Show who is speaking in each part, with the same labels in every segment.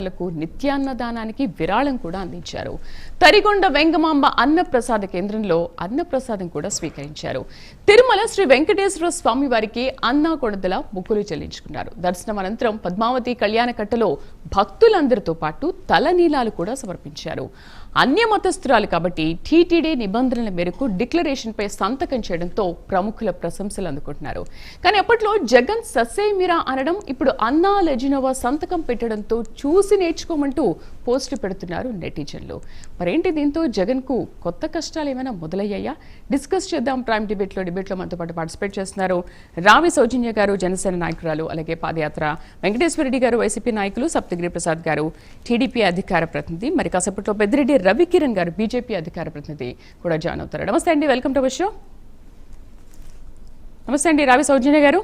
Speaker 1: లకు నిత్యాన్నదానానికి విరాళం కూడా అందించారు. తరిగొండ వెంగమాంబ అన్నప్రసాద కేంద్రంలో అన్నప్రసాదం కూడా స్వీకరించారు. తిరుమల శ్రీ వెంకటేశ్వర స్వామి వారికి అన్నా కొడదల మొక్కులు చెల్లించుకున్నారు. దర్శనం అనంతరం పద్మావతి కళ్యాణ కట్టలో భక్తులందరితో పాటు తలనీలాలు కూడా సమర్పించారు. అన్య మతస్థురాలు కాబట్టి టీటీడీ నిబంధనల మేరకు డిక్లరేషన్ పై సంతకం చేయడంతో ప్రముఖుల ప్రశంసలు అందుకుంటున్నారు. కానీ అప్పట్లో జగన్ ససేమిరా అనడం ఇప్పుడు అన్నా లెజినోవా సంతకం పెట్టడంతో చూసి నేర్చుకోమంటూ పోస్టులు పెడుతున్నారు నెటిజన్లు. మరేంటి దీంతో జగన్ కు కొత్త కష్టాలు ఏమైనా మొదలయ్యాయా? డిస్కస్ చేద్దాం. ప్రైమ్ డిబేట్లో మనతో పాటు పార్టిసిపేట్ చేస్తున్నారు రావి సౌజన్య గారు, జనసేన నాయకురాలు, అలాగే పాదయాత్ర వెంకటేశ్వరరెడ్డి గారు, వైసీపీ నాయకులు, సప్తగిరి ప్రసాద్ గారు టీడీపీ అధికార ప్రతినిధి, మరి కాసేపట్లో పెద్దిరెడ్డి రవికిరణ్ గారు బీజేపీ అధికార ప్రతినిధి కూడా జాయిన్ అవుతారు. నమస్తే అండి, వెల్కమ్ టు అవర్ షో. నమస్తే అండి రావి సౌజన్య గారు.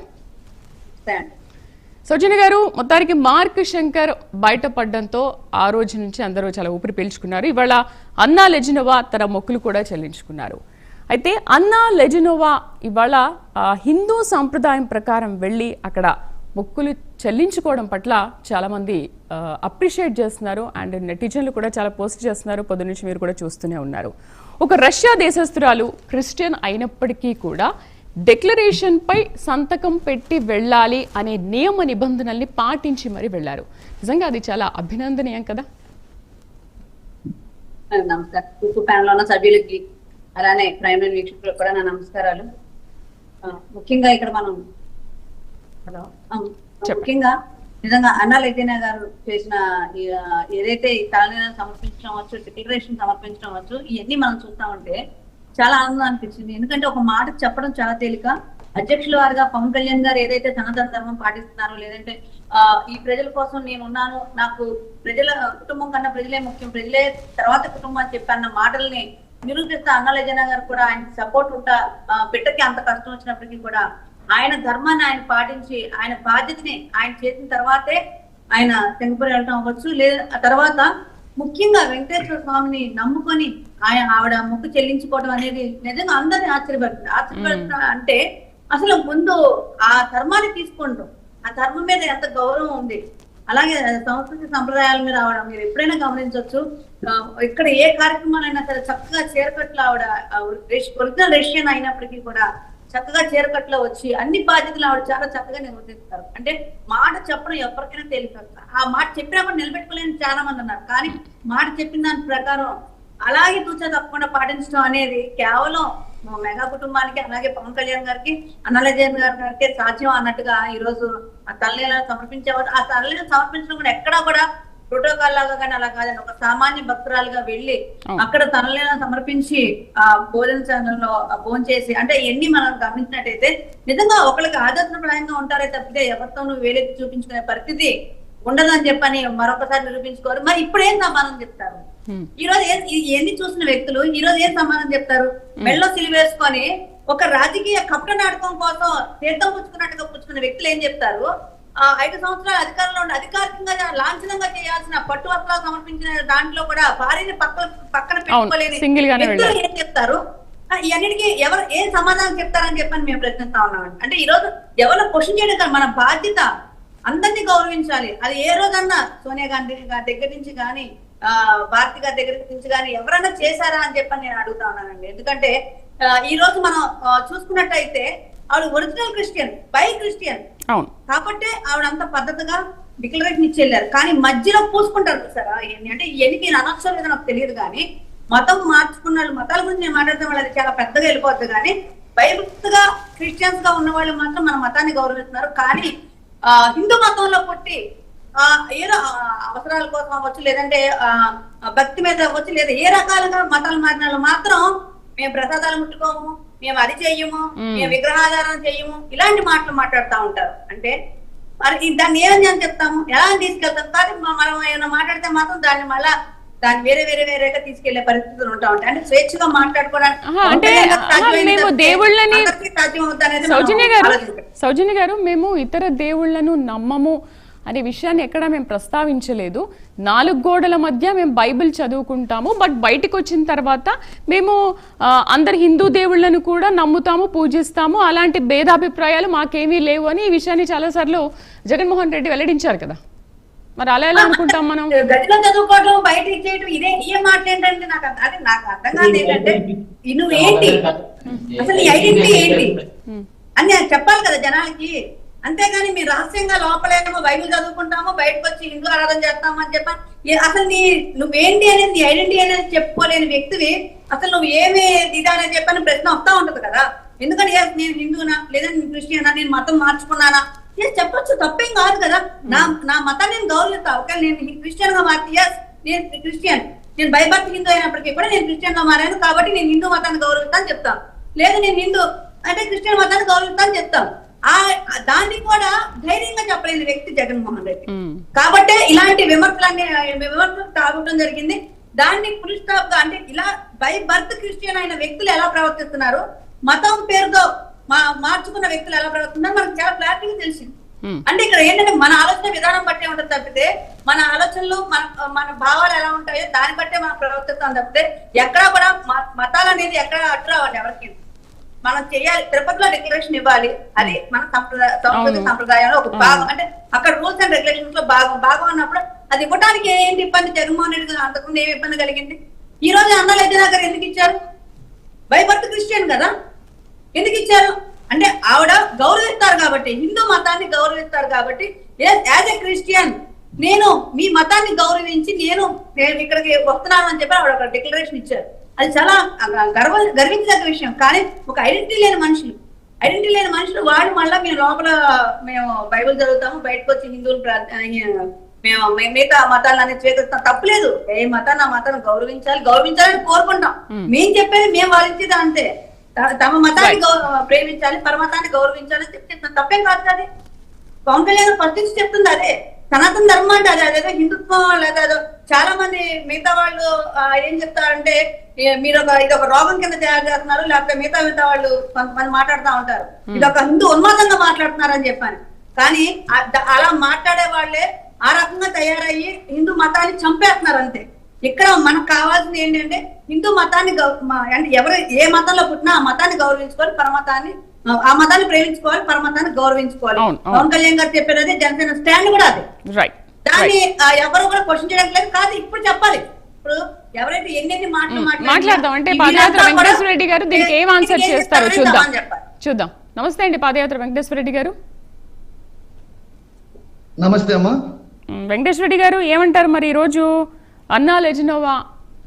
Speaker 1: సౌజన్య గారు, మొత్తానికి మార్క్ శంకర్ బయటపడడంతో ఆ రోజు నుంచి అందరూ చాలా ఊపిరి పీల్చుకున్నారు. ఇవాళ అన్నా లెజినోవా తన మొక్కులు కూడా చెల్లించుకున్నారు. అయితే అన్నా లెజినోవా ఇవాళ హిందూ సాంప్రదాయం ప్రకారం వెళ్ళి అక్కడ మొక్కులు చెల్లించుకోవడం పట్ల చాలా మంది అప్రిషియేట్ చేస్తున్నారు. అండ్ నెటిజన్లు కూడా చాలా పోస్ట్ చేస్తున్నారు. పొద్దు నుంచి మీరు కూడా చూస్తూనే ఉన్నారు. ఒక రష్యా దేశస్తురాలు క్రిస్టియన్ అయినప్పటికీ కూడా డిక్లరేషన్ పై సంతకం పెట్టి వెళ్ళాలి అనే నియమ నిబంధనల్ని పాటించి మరి వెళ్లారు. నిజంగా అది చాలా అభినందనీయం కదా.
Speaker 2: నమస్కారం సభ్యులకి, అలానే ప్రైమ్ వీక్షకులకు కూడా నా నమస్కారాలు. ముఖ్యంగా ఇక్కడ మనం నిజంగా అన్నా లెజినా గారు చేసిన ఏదైతే తలనీలను సమర్పించడం వచ్చు, డిక్లరేషన్ సమర్పించడం వచ్చు, ఇవన్నీ మనం చూస్తామంటే చాలా ఆనందం అనిపించింది. ఎందుకంటే ఒక మాట చెప్పడం చాలా తేలిక. అధ్యక్షుల వారిగా పవన్ కళ్యాణ్ గారు ఏదైతే సనాతన ధర్మం పాటిస్తున్నారో, లేదంటే ఈ ప్రజల కోసం నేను ఉన్నాను, నాకు ప్రజల కుటుంబం కన్నా ప్రజలే ముఖ్యం, ప్రజలే తర్వాత కుటుంబం అని చెప్పి అన్న మాటల్ని నిరూపిస్తా అన్నా లెజినా గారు కూడా ఆయన సపోర్ట్ ఉంటా, బిడ్డకి అంత కష్టం వచ్చినప్పటికీ కూడా ఆయన ధర్మాన్ని ఆయన పాటించి ఆయన బాధ్యతని ఆయన చేసిన తర్వాతే ఆయన సింగపూర్ వెళ్ళటం అవ్వచ్చు. లేదా తర్వాత ముఖ్యంగా వెంకటేశ్వర స్వామిని నమ్ముకొని ఆవిడ మొక్కు చెల్లించుకోవడం అనేది నిజంగా అందరినీ ఆశ్చర్యపడుతున్నా. అంటే అసలు ముందు ఆ ధర్మాన్ని తీసుకుంటాం, ఆ ధర్మం మీద ఎంత గౌరవం ఉంది. అలాగే సంస్కృతి సంప్రదాయాల మీద ఆవిడ మీరు ఎప్పుడైనా గమనించవచ్చు. ఇక్కడ ఏ కార్యక్రమాలైనా సరే చక్కగా చీరకట్లు ఆవిడ ఒరిజినల్ రష్యన్ అయినప్పటికీ కూడా చక్కగా చీరకట్లో వచ్చి అన్ని బాధ్యతలు ఆవిడ చాలా చక్కగా నిర్వర్తిస్తారు. అంటే మాట చెప్పడం ఎవరికైనా తేలిక. ఆ మాట చెప్పినప్పుడు నిలబెట్టుకోలేని చాలా మంది ఉన్నారు. కానీ మాట చెప్పిన దాని ప్రకారం అలాగే తూచా తప్పకుండా పాటించడం అనేది కేవలం మెగా కుటుంబానికి, అలాగే పవన్ కళ్యాణ్ గారికి, అన్నా లెజినా గారికి సాధ్యం అన్నట్టుగా ఈ రోజు ఆ తల్లిలను సమర్పించేవారు. ఆ తల్లిని సమర్పించడం కూడా ఎక్కడా కూడా ప్రోటోకాల్ లాగా కానీ అలా కాదని ఒక సామాన్య భక్తురాలుగా వెళ్ళి అక్కడ తనలను సమర్పించి ఆ భోజనంలో భోజనం చేసి, అంటే ఎన్ని మనం గమనించినట్టయితే నిజంగా ఒకరికి ఆదర్శప్రాయంగా ఉంటారే తప్పితే ఎవరితోనూ వేలెత్తి చూపించుకునే పరిస్థితి ఉండదని చెప్పని మరొకసారి నిరూపించుకోరు. మరి ఇప్పుడు ఏం సమాధానం చెప్తారు? ఈ రోజు ఎన్ని చూసిన వ్యక్తులు ఈ రోజు ఏం సమాధానం చెప్తారు? మెళ్ళో సిలివేసుకొని ఒక రాజకీయ కపట నాటకం కోసం తీర్థం పుచ్చుకున్నట్టుగా పుచ్చుకున్న వ్యక్తులు ఏం చెప్తారు? 5 సంవత్సరాల అధికారంలో ఉండి అధికారికంగా లాంఛనంగా చేయాల్సిన పట్టు వస్త్రాలు సమర్పించిన దాంట్లో కూడా భార్యని పక్కన పెట్టుకోలేని వ్యక్తులు ఏం చెప్తారు? ఇవన్నిటికీ ఎవరు ఏం సమాధానం చెప్తారని చెప్పని మేము ప్రశ్నిస్తా ఉన్నామండి. అంటే ఈ రోజు ఎవరు క్వశ్చన్ చేయడం కాదు, మన బాధ్యత అందరినీ గౌరవించాలి. అది ఏ రోజన్నా సోనియా గాంధీ దగ్గర నుంచి కానీ భారతి గారి దగ్గర నుంచి కానీ ఎవరైనా చేశారా అని చెప్పని నేను అడుగుతా ఉన్నానండి. ఎందుకంటే ఈ రోజు మనం చూసుకున్నట్టయితే ఆవిడ ఒరిజినల్ క్రిస్టియన్, బై క్రిస్టియన్ కాబట్టి ఆవిడ అంత పద్ధతిగా డిక్లరేషన్ ఇచ్చి వెళ్ళారు. కానీ మధ్యలో పూసుకుంటారు సార్ అంటే ఎన్ని అనవసరం లేదో నాకు తెలియదు. కానీ మతం మార్చుకున్న వాళ్ళు, మతాల గురించి నేను మాట్లాడితే వాళ్ళది చాలా పెద్దగా వెళ్ళిపోద్ది. కానీ భయభక్తిగా క్రిస్టియన్స్ గా ఉన్న వాళ్ళు మాత్రం మన మతాన్ని గౌరవిస్తున్నారు. కానీ హిందూ మతంలో పుట్టి ఏదో అవసరాల కోసం అవ్వచ్చు, లేదంటే భక్తి మీద అవ్వచ్చు, లేదా ఏ రకాలుగా మతాలు మారిన వాళ్ళు మాత్రం మేము ప్రసాదాలు ముట్టుకోము, మేము అది చెయ్యము, మేము విగ్రహాధారణ చెయ్యము, ఇలాంటి మాటలు మాట్లాడుతూ ఉంటారు. అంటే మరి దాన్ని ఏమని చెప్తాము, ఎలా తీసుకెళ్తాం? కానీ మనం ఏమైనా మాట్లాడితే మాత్రం దాన్ని వేరేగా తీసుకెళ్లే పరిస్థితులు ఉంటా ఉంటాయి. అంటే స్వేచ్ఛగా మాట్లాడుకోవడానికి
Speaker 1: సౌజన్య గారు, మేము ఇతర దేవుళ్లను నమ్మము అనే విషయాన్ని ఎక్కడ మేము ప్రస్తావించలేదు. 4 గోడల మధ్య మేము బైబిల్ చదువుకుంటాము, బట్ బయటకు వచ్చిన తర్వాత మేము అందరు హిందూ దేవుళ్లను కూడా నమ్ముతాము, పూజిస్తాము, అలాంటి భేదాభిప్రాయాలు మాకేమీ లేవు అని ఈ విషయాన్ని చాలాసార్లు జగన్మోహన్ రెడ్డి వెల్లడించారు కదా. మరి అలా ఎలా అనుకుంటాం మనం?
Speaker 2: గదిలో చదువుకోవడం బయట ఇచ్చేయడం ఏ మాట ఏంటంటే నాకు అర్థం కాదు ఏంటంటే నువ్వేంటి అసలు నీ ఐడెంటిటీ ఏంటి అని చెప్పాలి కదా జనాలకి. అంతేగాని మీరు రహస్యంగా లోపలేమో బైబిల్ చదువుకుంటామో బయటకు వచ్చి హిందూ ఆరాధన చేస్తాము అని చెప్పి అసలు నువ్వేంటి అనేది నీ ఐడెంటిటీ అనేది చెప్పుకోలేని వ్యక్తివి అసలు నువ్వు ఏమి ఇదా అనేది చెప్పని ప్రశ్న వస్తా ఉంటది కదా. ఎందుకంటే నేను హిందూనా లేదా నేను క్రిస్టియనా నేను మతం మార్చుకున్నానా చెప్పొచ్చు, తప్పేం కాదు కదా. నా మతాన్ని నేను గౌరవిస్తా. ఒకవేళ నేను క్రిస్టియన్ గా మార్చి నేను క్రిస్టియన్, నేను బైబర్త్ హిందూ అయినప్పటికీ కూడా నేను క్రిస్టియన్ గా మారాను కాబట్టి నేను హిందూ మతాన్ని గౌరవిస్తా అని చెప్తాను. లేదు నేను హిందూ అంటే క్రిస్టియన్ మతాన్ని గౌరవిస్తా అని చెప్తాను. దాన్ని కూడా ధైర్యంగా చెప్పలేని వ్యక్తి జగన్మోహన్ రెడ్డి. కాబట్టి ఇలాంటి విమర్శలు తాగడం జరిగింది. దాన్ని ఫుల్ స్టాప్ గా అంటే ఇలా బై బర్త్ క్రిస్టియన్ అయిన వ్యక్తులు ఎలా ప్రవర్తిస్తున్నారు, మతం పేరుతో మార్చుకున్న వ్యక్తులు ఎలా ప్రవర్తిస్తున్నారు మనకు చాలా క్లారిటీగా తెలిసింది. అంటే ఇక్కడ ఏంటంటే మన ఆలోచన విధానం బట్టే ఉంటుంది తప్పితే మన ఆలోచనలు మన భావాలు ఎలా ఉంటాయో దాన్ని బట్టే మనం ప్రవర్తిస్తాం తప్పితే ఎక్కడా కూడా మతాలు అనేది ఎక్కడ అట్రావాలి ఎవరికి. మనం చేయాలి, తిరుపతిలో డిక్లరేషన్ ఇవ్వాలి, అది మన సంస్కృతి సంప్రదాయంలో ఒక భాగం. అంటే అక్కడ రూల్స్ అండ్ రెగ్యులేషన్స్ లో భాగం అన్నప్పుడు అది ఇవ్వడానికి ఏంటి ఇబ్బంది? జగన్మోహన్ రెడ్డి అంతకుముందు ఏమి ఇబ్బంది కలిగింది? ఈ రోజు అన్నా లైజనాగర్ ఎందుకు ఇచ్చారు? బై బర్త్ క్రిస్టియన్ కదా, ఎందుకు ఇచ్చారు అంటే ఆవిడ గౌరవిస్తారు కాబట్టి, హిందూ మతాన్ని గౌరవిస్తారు కాబట్టి యాజ్ ఎ క్రిస్టియన్ నేను మీ మతాన్ని గౌరవించి నేను ఇక్కడికి వస్తున్నాను అని చెప్పి ఆవిడ ఒక డిక్లరేషన్ ఇచ్చారు. అది చాలా గర్వించదగ్గ విషయం. కానీ ఒక ఐడెంటిటీ లేని మనుషులు వాళ్ళు మళ్ళీ మేము బైబిల్ చదువుతాము బయటకు వచ్చి హిందువులు మేము మిగతా మతాలని స్వీకరిస్తాం, తప్పులేదు. ఏ మతాన్ని ఆ మతాన్ని గౌరవించాలని కోరుకుంటాం. మేము చెప్పేది మేము వాదించేది అంతే. తమ మతాన్ని ప్రేమించాలి, పరమతాన్ని గౌరవించాలని చెప్తాం, తప్పేం కాదు. అది పవన్ కళ్యాణ్ ఫస్ట్ నుంచి చెప్తుంది అదే. సనాతన ధర్మం అంటే అదేదో హిందుత్వం లేదా చాలా మంది మిగతా వాళ్ళు ఏం చెప్తారంటే మీరు ఇది ఒక రోగం కింద తయారు చేస్తున్నారు, లేకపోతే మిగతా వాళ్ళు కొంతమంది మాట్లాడుతూ ఉంటారు ఇది ఒక హిందూ ఉన్మాదంగా మాట్లాడుతున్నారు అని చెప్పాను. కానీ అలా మాట్లాడే వాళ్ళే ఆ రకంగా తయారయ్యి హిందూ మతాన్ని చంపేస్తున్నారు అంతే. ఇక్కడ మనకు కావాల్సింది ఏంటంటే హిందూ మతాన్ని అంటే ఎవరు ఏ మతంలో పుట్టినా ఆ మతాన్ని గౌరవించుకోవాలి, ఆ మతాన్ని ప్రేమించుకోవాలి, పరమతాన్ని గౌరవించుకోవాలి. పవన్ కళ్యాణ్ గారు చెప్పేది జనసేన స్టాండ్ కూడా అది. దాన్ని ఎవరు కూడా క్వశ్చన్ చేయడానికి లేదు. కాదు ఇప్పుడు చెప్పాలి. ఇప్పుడు ఎవరైతే ఎన్ని
Speaker 1: మాట్లాడదాం అంటే పాదయాత్ర వెంకటేశ్వర రెడ్డి గారు దీనికి ఏం ఆన్సర్ చేస్తారో చూద్దాం. నమస్తే అండి పాదయాత్ర వెంకటేశ్వర రెడ్డి గారు.
Speaker 3: నమస్తే అమ్మా.
Speaker 1: వెంకటేశ్వర రెడ్డి గారు ఏమంటారు? మరి ఈరోజు అన్నా లెజినోవా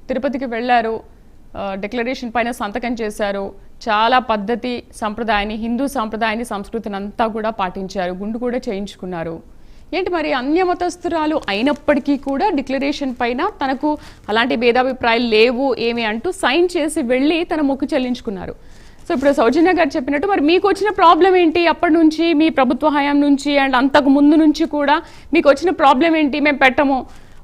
Speaker 1: తిరుపతికి వెళ్ళారు, డిక్లరేషన్ పైన సంతకం చేశారు, చాలా పద్ధతి సంప్రదాయాన్ని, హిందూ సాంప్రదాయాన్ని, సంస్కృతిని అంతా కూడా పాటించారు, గుండు కూడా చేయించుకున్నారు. ఏంటి మరి అన్యమతస్థురాలు అయినప్పటికీ కూడా డిక్లరేషన్ పైన తనకు అలాంటి భేదాభిప్రాయాలు లేవు ఏమి అంటూ సైన్ చేసి వెళ్ళి తన మొక్కు చెల్లించుకున్నారు. సో ఇప్పుడు సౌజన్య గారు చెప్పినట్టు మరి మీకు వచ్చిన ప్రాబ్లం ఏంటి? అప్పటి నుంచి మీ ప్రభుత్వ హయాం నుంచి అండ్ అంతకు ముందు నుంచి కూడా మీకు వచ్చిన ప్రాబ్లం ఏంటి? మేము పెట్టము,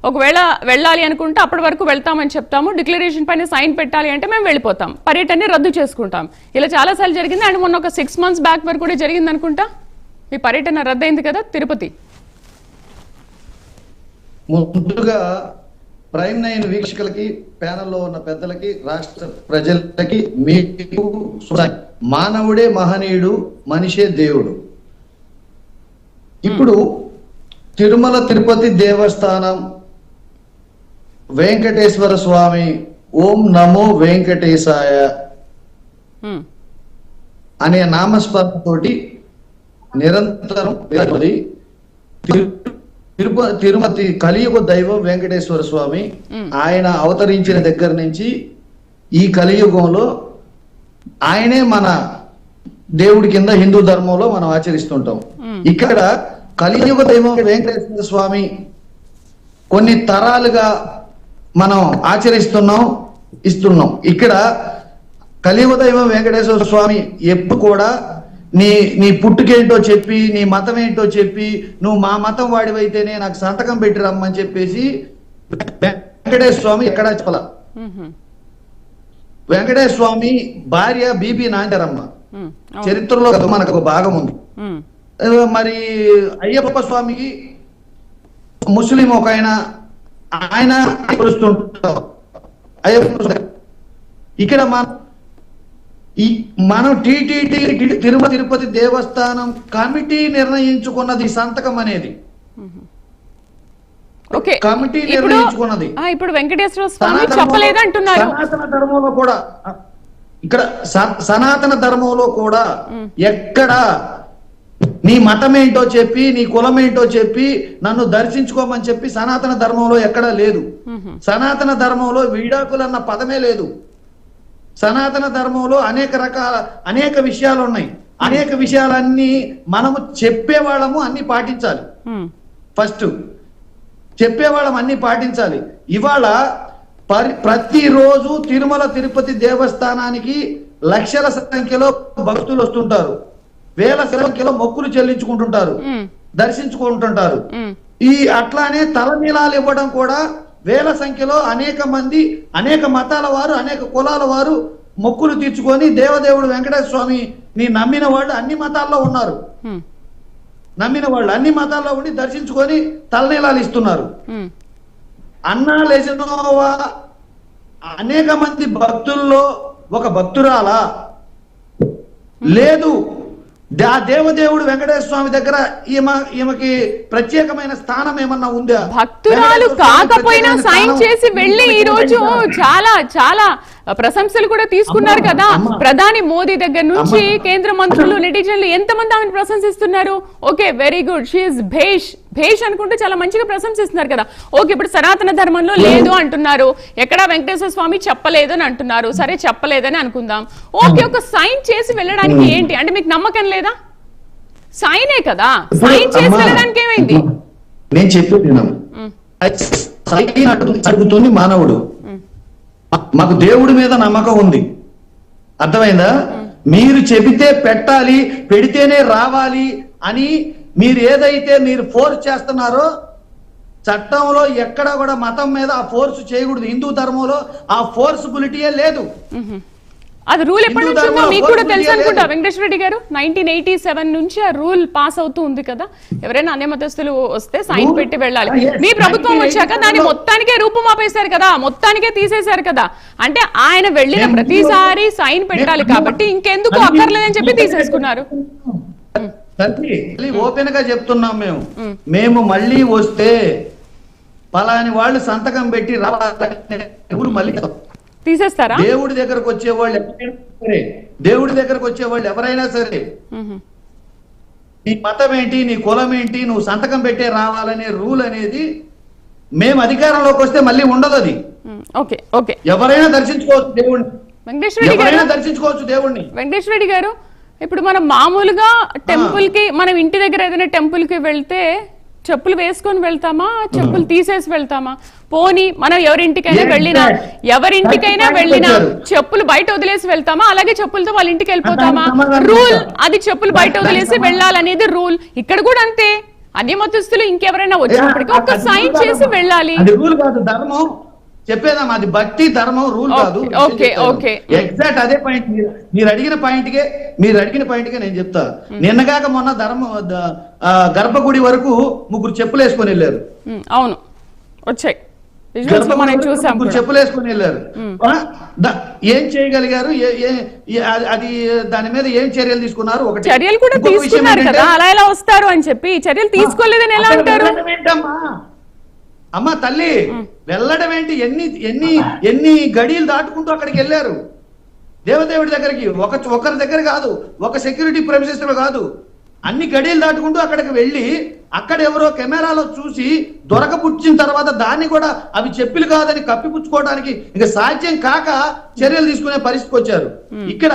Speaker 1: ఒకవేళ వెళ్ళాలి అనుకుంటే అప్పటి వరకు వెళ్తామని చెప్తాము, డిక్లరేషన్ పైన సైన్ పెట్టాలి అంటే మేము వెళ్ళిపోతాం, పర్యటనని రద్దు చేసుకుంటాం. ఇలా చాలాసార్లు జరిగింది. అండ్ మొన్న ఒక 6 months బ్యాక్ వరకు కూడా జరిగింది అనుకుంటా మీ పర్యటన రద్దయింది కదా తిరుపతి.
Speaker 3: ముందుగా ప్రైమ్ 9 వీక్షకులకి, ప్యానెల్లో ఉన్న పెద్దలకి, రాష్ట్ర ప్రజలకి, మీకు మానవుడే మహనీయుడు, మనిషే దేవుడు. ఇప్పుడు తిరుమల తిరుపతి దేవస్థానం వెంకటేశ్వర స్వామి ఓం నమో వెంకటేశాయ అనే నామస్మరణతోటి నిరంతరం తిరుమతి కలియుగ దైవం వెంకటేశ్వర స్వామి ఆయన అవతరించిన దగ్గర నుంచి ఈ కలియుగంలో ఆయనే మన దేవుడి కింద హిందూ ధర్మంలో మనం ఆచరిస్తుంటాం. ఇక్కడ కలియుగ దైవం వెంకటేశ్వర స్వామి కొన్ని తరాలుగా మనం ఇస్తున్నాం. ఇక్కడ కలియుగ దైవం వెంకటేశ్వర స్వామి ఎప్పుడు కూడా నీ పుట్టుకేంటో చెప్పి, నీ మతం ఏంటో చెప్పి, నువ్వు మా మతం వాడివైతేనే నాకు సంతకం పెట్టి రమ్మని చెప్పేసి వెంకటేశ్వర స్వామి ఎక్కడా చెప్పాల. వెంకటేశ్వర స్వామి భార్య బీబీ నాంచారమ్మ చరిత్రలో మనకు ఒక భాగం ఉంది. మరి అయ్యప్ప స్వామికి ముస్లిం ఒక ఆయన అయ్యప్ప. ఇక్కడ మనం టీటీడీ తిరుమల తిరుపతి దేవస్థానం కమిటీ నిర్ణయించుకున్నది సంతకం అనేది.
Speaker 1: ఓకే
Speaker 3: కమిటీ నిర్ణయించుకున్నది.
Speaker 1: ఇప్పుడు వెంకటేశ్వర స్వామి చెప్పలేదంటున్నారు.
Speaker 3: సనాతన ధర్మంలో కూడా ఇక్కడ సనాతన ధర్మంలో కూడా ఎక్కడ నీ మతం ఏంటో చెప్పి నీ కులం ఏంటో చెప్పి నన్ను దర్శించుకోమని చెప్పి సనాతన ధర్మంలో ఎక్కడా లేదు. సనాతన ధర్మంలో విడాకులన్న పదమే లేదు. సనాతన ధర్మంలో అనేక విషయాలు ఉన్నాయి. అనేక విషయాలన్నీ మనము చెప్పేవాళ్ళము అన్ని పాటించాలి. ఫస్ట్ చెప్పేవాళ్ళం అన్ని పాటించాలి. ఇవాళ ప్రతిరోజు తిరుమల తిరుపతి దేవస్థానానికి లక్షల సంఖ్యలో భక్తులు వస్తుంటారు. వేల సంఖ్యలో మొక్కులు చెల్లించుకుంటుంటారు, దర్శించుకుంటుంటారు. అట్లానే తలనీలాలు ఇవ్వడం కూడా వేల సంఖ్యలో అనేక మంది, అనేక మతాల వారు, అనేక కులాల వారు మొక్కులు తీర్చుకొని దేవదేవుడు వెంకటేశ్వర స్వామి నీ నమ్మిన వాళ్ళు అన్ని మతాల్లో ఉన్నారు. నమ్మిన వాళ్ళు అన్ని మతాల్లో ఉండి దర్శించుకొని తలనీలాలు ఇస్తున్నారు. అన్నా లెజనోవా అనేక మంది భక్తుల్లో ఒక భక్తురాలా? లేదు. ఆ దేవదేవుడు వెంకటేశ్వర స్వామి దగ్గర ఈమెకి ప్రత్యేకమైన స్థానం ఏమన్నా ఉందా?
Speaker 1: భక్తురాలు కాకపోయినా సైన్ చేసి వెళ్ళి ఈ రోజు చాలా చాలా ప్రశంసలు కూడా తీసుకున్నారు కదా. ప్రధాని మోదీ దగ్గర నుంచి కేంద్ర మంత్రులు, నెటిజన్లు ఎంతమంది ఆమెను ప్రశంసిస్తున్నారు. ఓకే, వెరీ గుడ్, షీఈస్ భేష్ అనుకుంటూ చాలా మంచిగా ప్రశంసిస్తున్నారు కదా. ఓకే, ఇప్పుడు సనాతన ధర్మంలో లేదు అంటున్నారు, ఎక్కడా వెంకటేశ్వర స్వామి చెప్పలేదు అని అంటున్నారు. సరే, చెప్పలేదని అనుకుందాం. ఓకే, ఒక సైన్ చేసి వెళ్ళడానికి ఏంటి అంటే మీకు నమ్మకం లేదా? సైనే కదా, సైన్ చేసి వెళ్ళడానికి ఏమైంది?
Speaker 3: నేను చెప్పేది అడుగుతుంది మానవుడు. మాకు దేవుడి మీద నమ్మకం ఉంది, అర్థమైందా? మీరు చెబితే పెట్టాలి, పెడితేనే రావాలి అని మీరు ఏదైతే మీరు ఫోర్స్ చేస్తున్నారో చట్టంలో ఎక్కడ కూడా మతం మీద ఆ ఫోర్స్ చేయకూడదు. హిందూ ధర్మంలో ఆ ఫోర్స్బిలిటీయే లేదు.
Speaker 1: అది రూల్ ఎప్పటి నుంచి ఉందో మీకు కూడా తెలుసు అనుకుంటా వెంకటేశ్వర రెడ్డి గారు. 1987 నుంచి ఆ రూల్ పాస్ అవుతూ ఉంది కదా. ఎవరైనా అన్య మతస్థులు వస్తే సైన్ పెట్టి వెళ్ళాలి. మీ ప్రభుత్వం వచ్చాక దాన్ని మొత్తానికే రూపుమాపేశారు కదా, మొత్తానికే తీసేశారు కదా. అంటే ఆయన వెళ్ళిన ప్రతిసారి సైన్ పెట్టాలి కాబట్టి ఇంకెందుకు అక్కర్లేదని చెప్పి తీసేసుకున్నారు.
Speaker 3: ఓపెన్ గా చెప్తున్నాం మేము మళ్ళీ వస్తే పలాని వాళ్ళు సంతకం పెట్టి రావాలి మళ్ళీ
Speaker 1: తీసేస్తారా?
Speaker 3: దేవుడి దగ్గరకు వచ్చేవాళ్ళు ఎవరైనా సరే, దేవుడి దగ్గరకు వచ్చేవాళ్ళు ఎవరైనా సరే నీ మతం ఏంటి, నీ కులం ఏంటి, నువ్వు సంతకం పెట్టే రావాలనే రూల్ అనేది మేము అధికారంలోకి వస్తే మళ్ళీ ఉండదు. అది ఎవరైనా దర్శించుకోవచ్చు దేవుడిని, ఎవరైనా దర్శించుకోవచ్చు దేవుడిని.
Speaker 1: వెంకటేశ్వర రెడ్డి గారు, ఇప్పుడు మనం మామూలుగా టెంపుల్ కి, మనం ఇంటి దగ్గర ఏదైనా టెంపుల్ కి వెళ్తే చెప్పులు వేసుకొని వెళ్తామా, చెప్పులు తీసేసి వెళ్తామా? పోనీ మనం ఎవరింటికైనా వెళ్ళినా చెప్పులు బయట వదిలేసి వెళ్తామా, అలాగే చెప్పులతో వాళ్ళ ఇంటికి వెళ్ళిపోతామా? రూల్ అది, చెప్పులు బయట వదిలేసి వెళ్ళాలనేది రూల్. ఇక్కడ కూడా అంతే. అన్య మతస్థులు ఇంకెవరైనా వచ్చినప్పటికీ ఒక సైన్ చేసి వెళ్ళాలి.
Speaker 3: రూల్ కాదు, ధర్మం చెప్పేదా, అది భక్తి ధర్మం, రూల్ కాదు. ఎగ్జాక్ట్ అదే పాయింట్. మీరు అడిగిన పాయింట్కే నేను చెప్తా. నిన్నగాక మొన్న గర్భగుడి వరకు ముగ్గురు చెప్పులు వేసుకొని వెళ్ళారు.
Speaker 1: అవును, వచ్చాయి, చెప్పులు
Speaker 3: వేసుకొని వెళ్ళారు. ఏం చేయగలిగారు? అది దాని మీద ఏం చర్యలు తీసుకున్నారు? ఒకటి
Speaker 1: చర్యలు కూడా తీసుకున్నారు కదా, అలా ఎలా వస్తారు అని చెప్పి. చర్యలు తీసుకోలేదని ఎలా అంటారు?
Speaker 3: అమ్మా తల్లి, వెళ్ళడం ఏంటి? ఎన్ని గడియలు దాటుకుంటూ అక్కడికి వెళ్ళారు దేవదేవుడి దగ్గరికి. ఒకరి దగ్గర కాదు, ఒక సెక్యూరిటీ ప్రెమిసెస్ లో కాదు, అన్ని గడియలు దాటుకుంటూ అక్కడికి వెళ్ళి అక్కడ ఎవరో కెమెరాలో చూసి దొరకపుచ్చిన తర్వాత దాన్ని కూడా అవి చెప్పులు కాదని కప్పిపుచ్చుకోవడానికి ఇక సాధ్యం కాక చర్యలు తీసుకునే పరిస్థితికి వచ్చారు. ఇక్కడ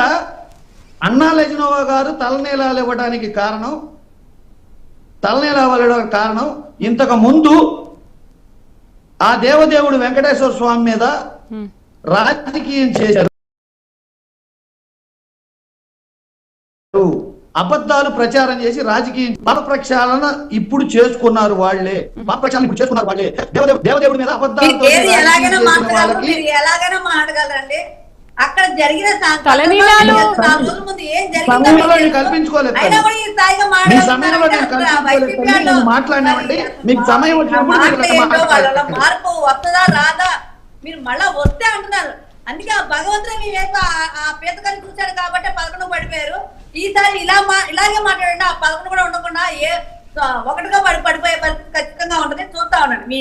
Speaker 3: అన్నా లెజనోవా గారు తలనీలాలు ఇవ్వడానికి కారణం ఇంతకు ముందు ఆ దేవదేవుడు వెంకటేశ్వర స్వామి మీద రాజకీయం చేశారు, అబద్ధాలు ప్రచారం చేసి రాజకీయం మత ప్రక్షాళన ఇప్పుడు చేసుకున్నారు వాళ్ళే. దేవదేవుడి మీద అబద్ధాలు
Speaker 2: అక్కడ జరిగిన
Speaker 3: కల్పించుకోలేదు. మాట్లాడినామండి, మీకు సమయం వచ్చినప్పుడు
Speaker 2: మార్పు వస్తుందా రాదా మీరు మళ్ళా వస్తే అంటున్నారు. అందుకే ఆ భగవంతుడు మీ వైపు ఆ పీతకాన్ని చూశాడు కాబట్టి 11 పడిపోయారు. ఈసారి ఇలాగే మాట్లాడండి, ఆ 11 కూడా ఉండకుండా ఒకటిగా పడిపోయే పరిస్థితి ఖచ్చితంగా ఉంటుంది. చూస్తా ఉండండి.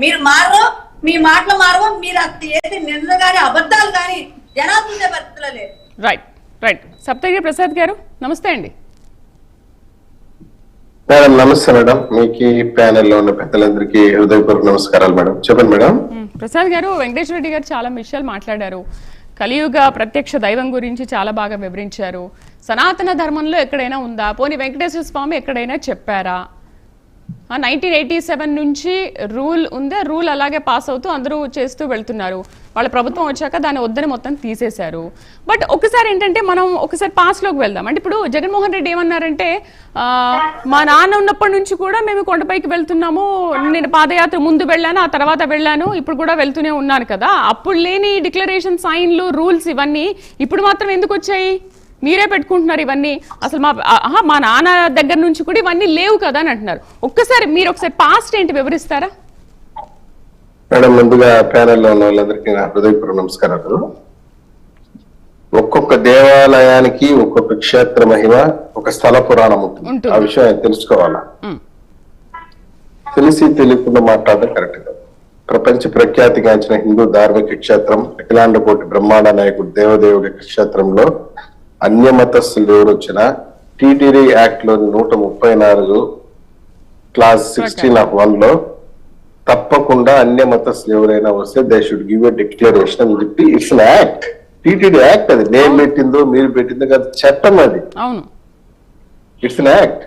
Speaker 2: మీరు మారో, మీ మాటలు మారో, మీరు అసలు ఏది నిజం కానీ అబద్ధాలు కానీ జనాలు చూసే పరిస్థితిలో లేదు.
Speaker 1: Right right. సప్తగిరి ప్రసాద్ గారు నమస్తే అండి.
Speaker 4: మేడం నమస్తే మేడం. మీకు ప్యానెల్లో ఉన్న పెద్దలందరికీ హృదయపూర్వక నమస్కారాలు మేడం. చెప్పండి మేడం.
Speaker 1: ప్రసాద్ గారు, వెంకటేశ్వర రెడ్డి గారు చాలా విషయాలు మాట్లాడారు. కలియుగ ప్రత్యక్ష దైవం గురించి చాలా బాగా వివరించారు. సనాతన ధర్మంలో ఎక్కడైనా ఉందా? పోనీ వెంకటేశ్వర స్వామి ఎక్కడైనా చెప్పారా? 1987 నుంచి రూల్ ఉందే, రూల్ అలాగే పాస్ అవుతూ అందరూ చేస్తూ వెళ్తున్నారు. వాళ్ళ ప్రభుత్వం వచ్చాక దాన్ని వద్దని మొత్తం తీసేశారు. బట్ ఒకసారి ఏంటంటే మనం ఒకసారి పాస్లోకి వెళ్దాం. అంటే ఇప్పుడు జగన్మోహన్ రెడ్డి ఏమన్నారంటే, మా నాన్న ఉన్నప్పటి నుంచి కూడా మేము కొండపైకి వెళ్తున్నాము, నేను పాదయాత్ర ముందు వెళ్ళాను, ఆ తర్వాత వెళ్ళాను, ఇప్పుడు కూడా వెళ్తూనే ఉన్నాను కదా. అప్పుడు లేని డిక్లరేషన్, సైన్లు, రూల్స్ ఇవన్నీ ఇప్పుడు మాత్రం ఎందుకు వచ్చాయి? మీరే పెట్టుకుంటున్నారు ఇవన్నీ. అసలు మా నాన్న దగ్గర నుంచి కూడా ఇవన్నీ లేవు కదా అని అంటున్నారు. మీరు ఒకసారి పాస్ట్ ఏంటి వివరిస్తారా
Speaker 4: మేడం? ముందుగా ప్యానెల్లో ఉన్న వాళ్ళందరికీ నా హృదయపూర్వక నమస్కారాలు. ఒక్కొక్క దేవాలయానికి ఒక్కొక్క క్షేత్ర మహిమ, ఒక స్థల పురాణం ఉంటుంది. ఆ విషయం తెలుసుకోవాలా? తెలిసి తెలియకుండా మాట్లాడడం కరెక్ట్ కాదు. ప్రపంచ ప్రఖ్యాతిగాంచిన హిందూ ధార్మిక క్షేత్రం, అఖిలాండ కోటి బ్రహ్మాండ నాయకుడు దేవదేవుడి క్షేత్రంలో అన్య మతస్థులు ఎవరు వచ్చినా టీటీడీ యాక్ట్ లోని 134 క్లాస్ 16(1) లో తప్పకుండా అన్య మతస్థులు ఎవరైనా వస్తే they should give a declaration అని చెప్పి, it's an act. TTD act. అది నేను పెట్టిందో మీరు పెట్టిందో కాదు, చట్టం అది. It's an act.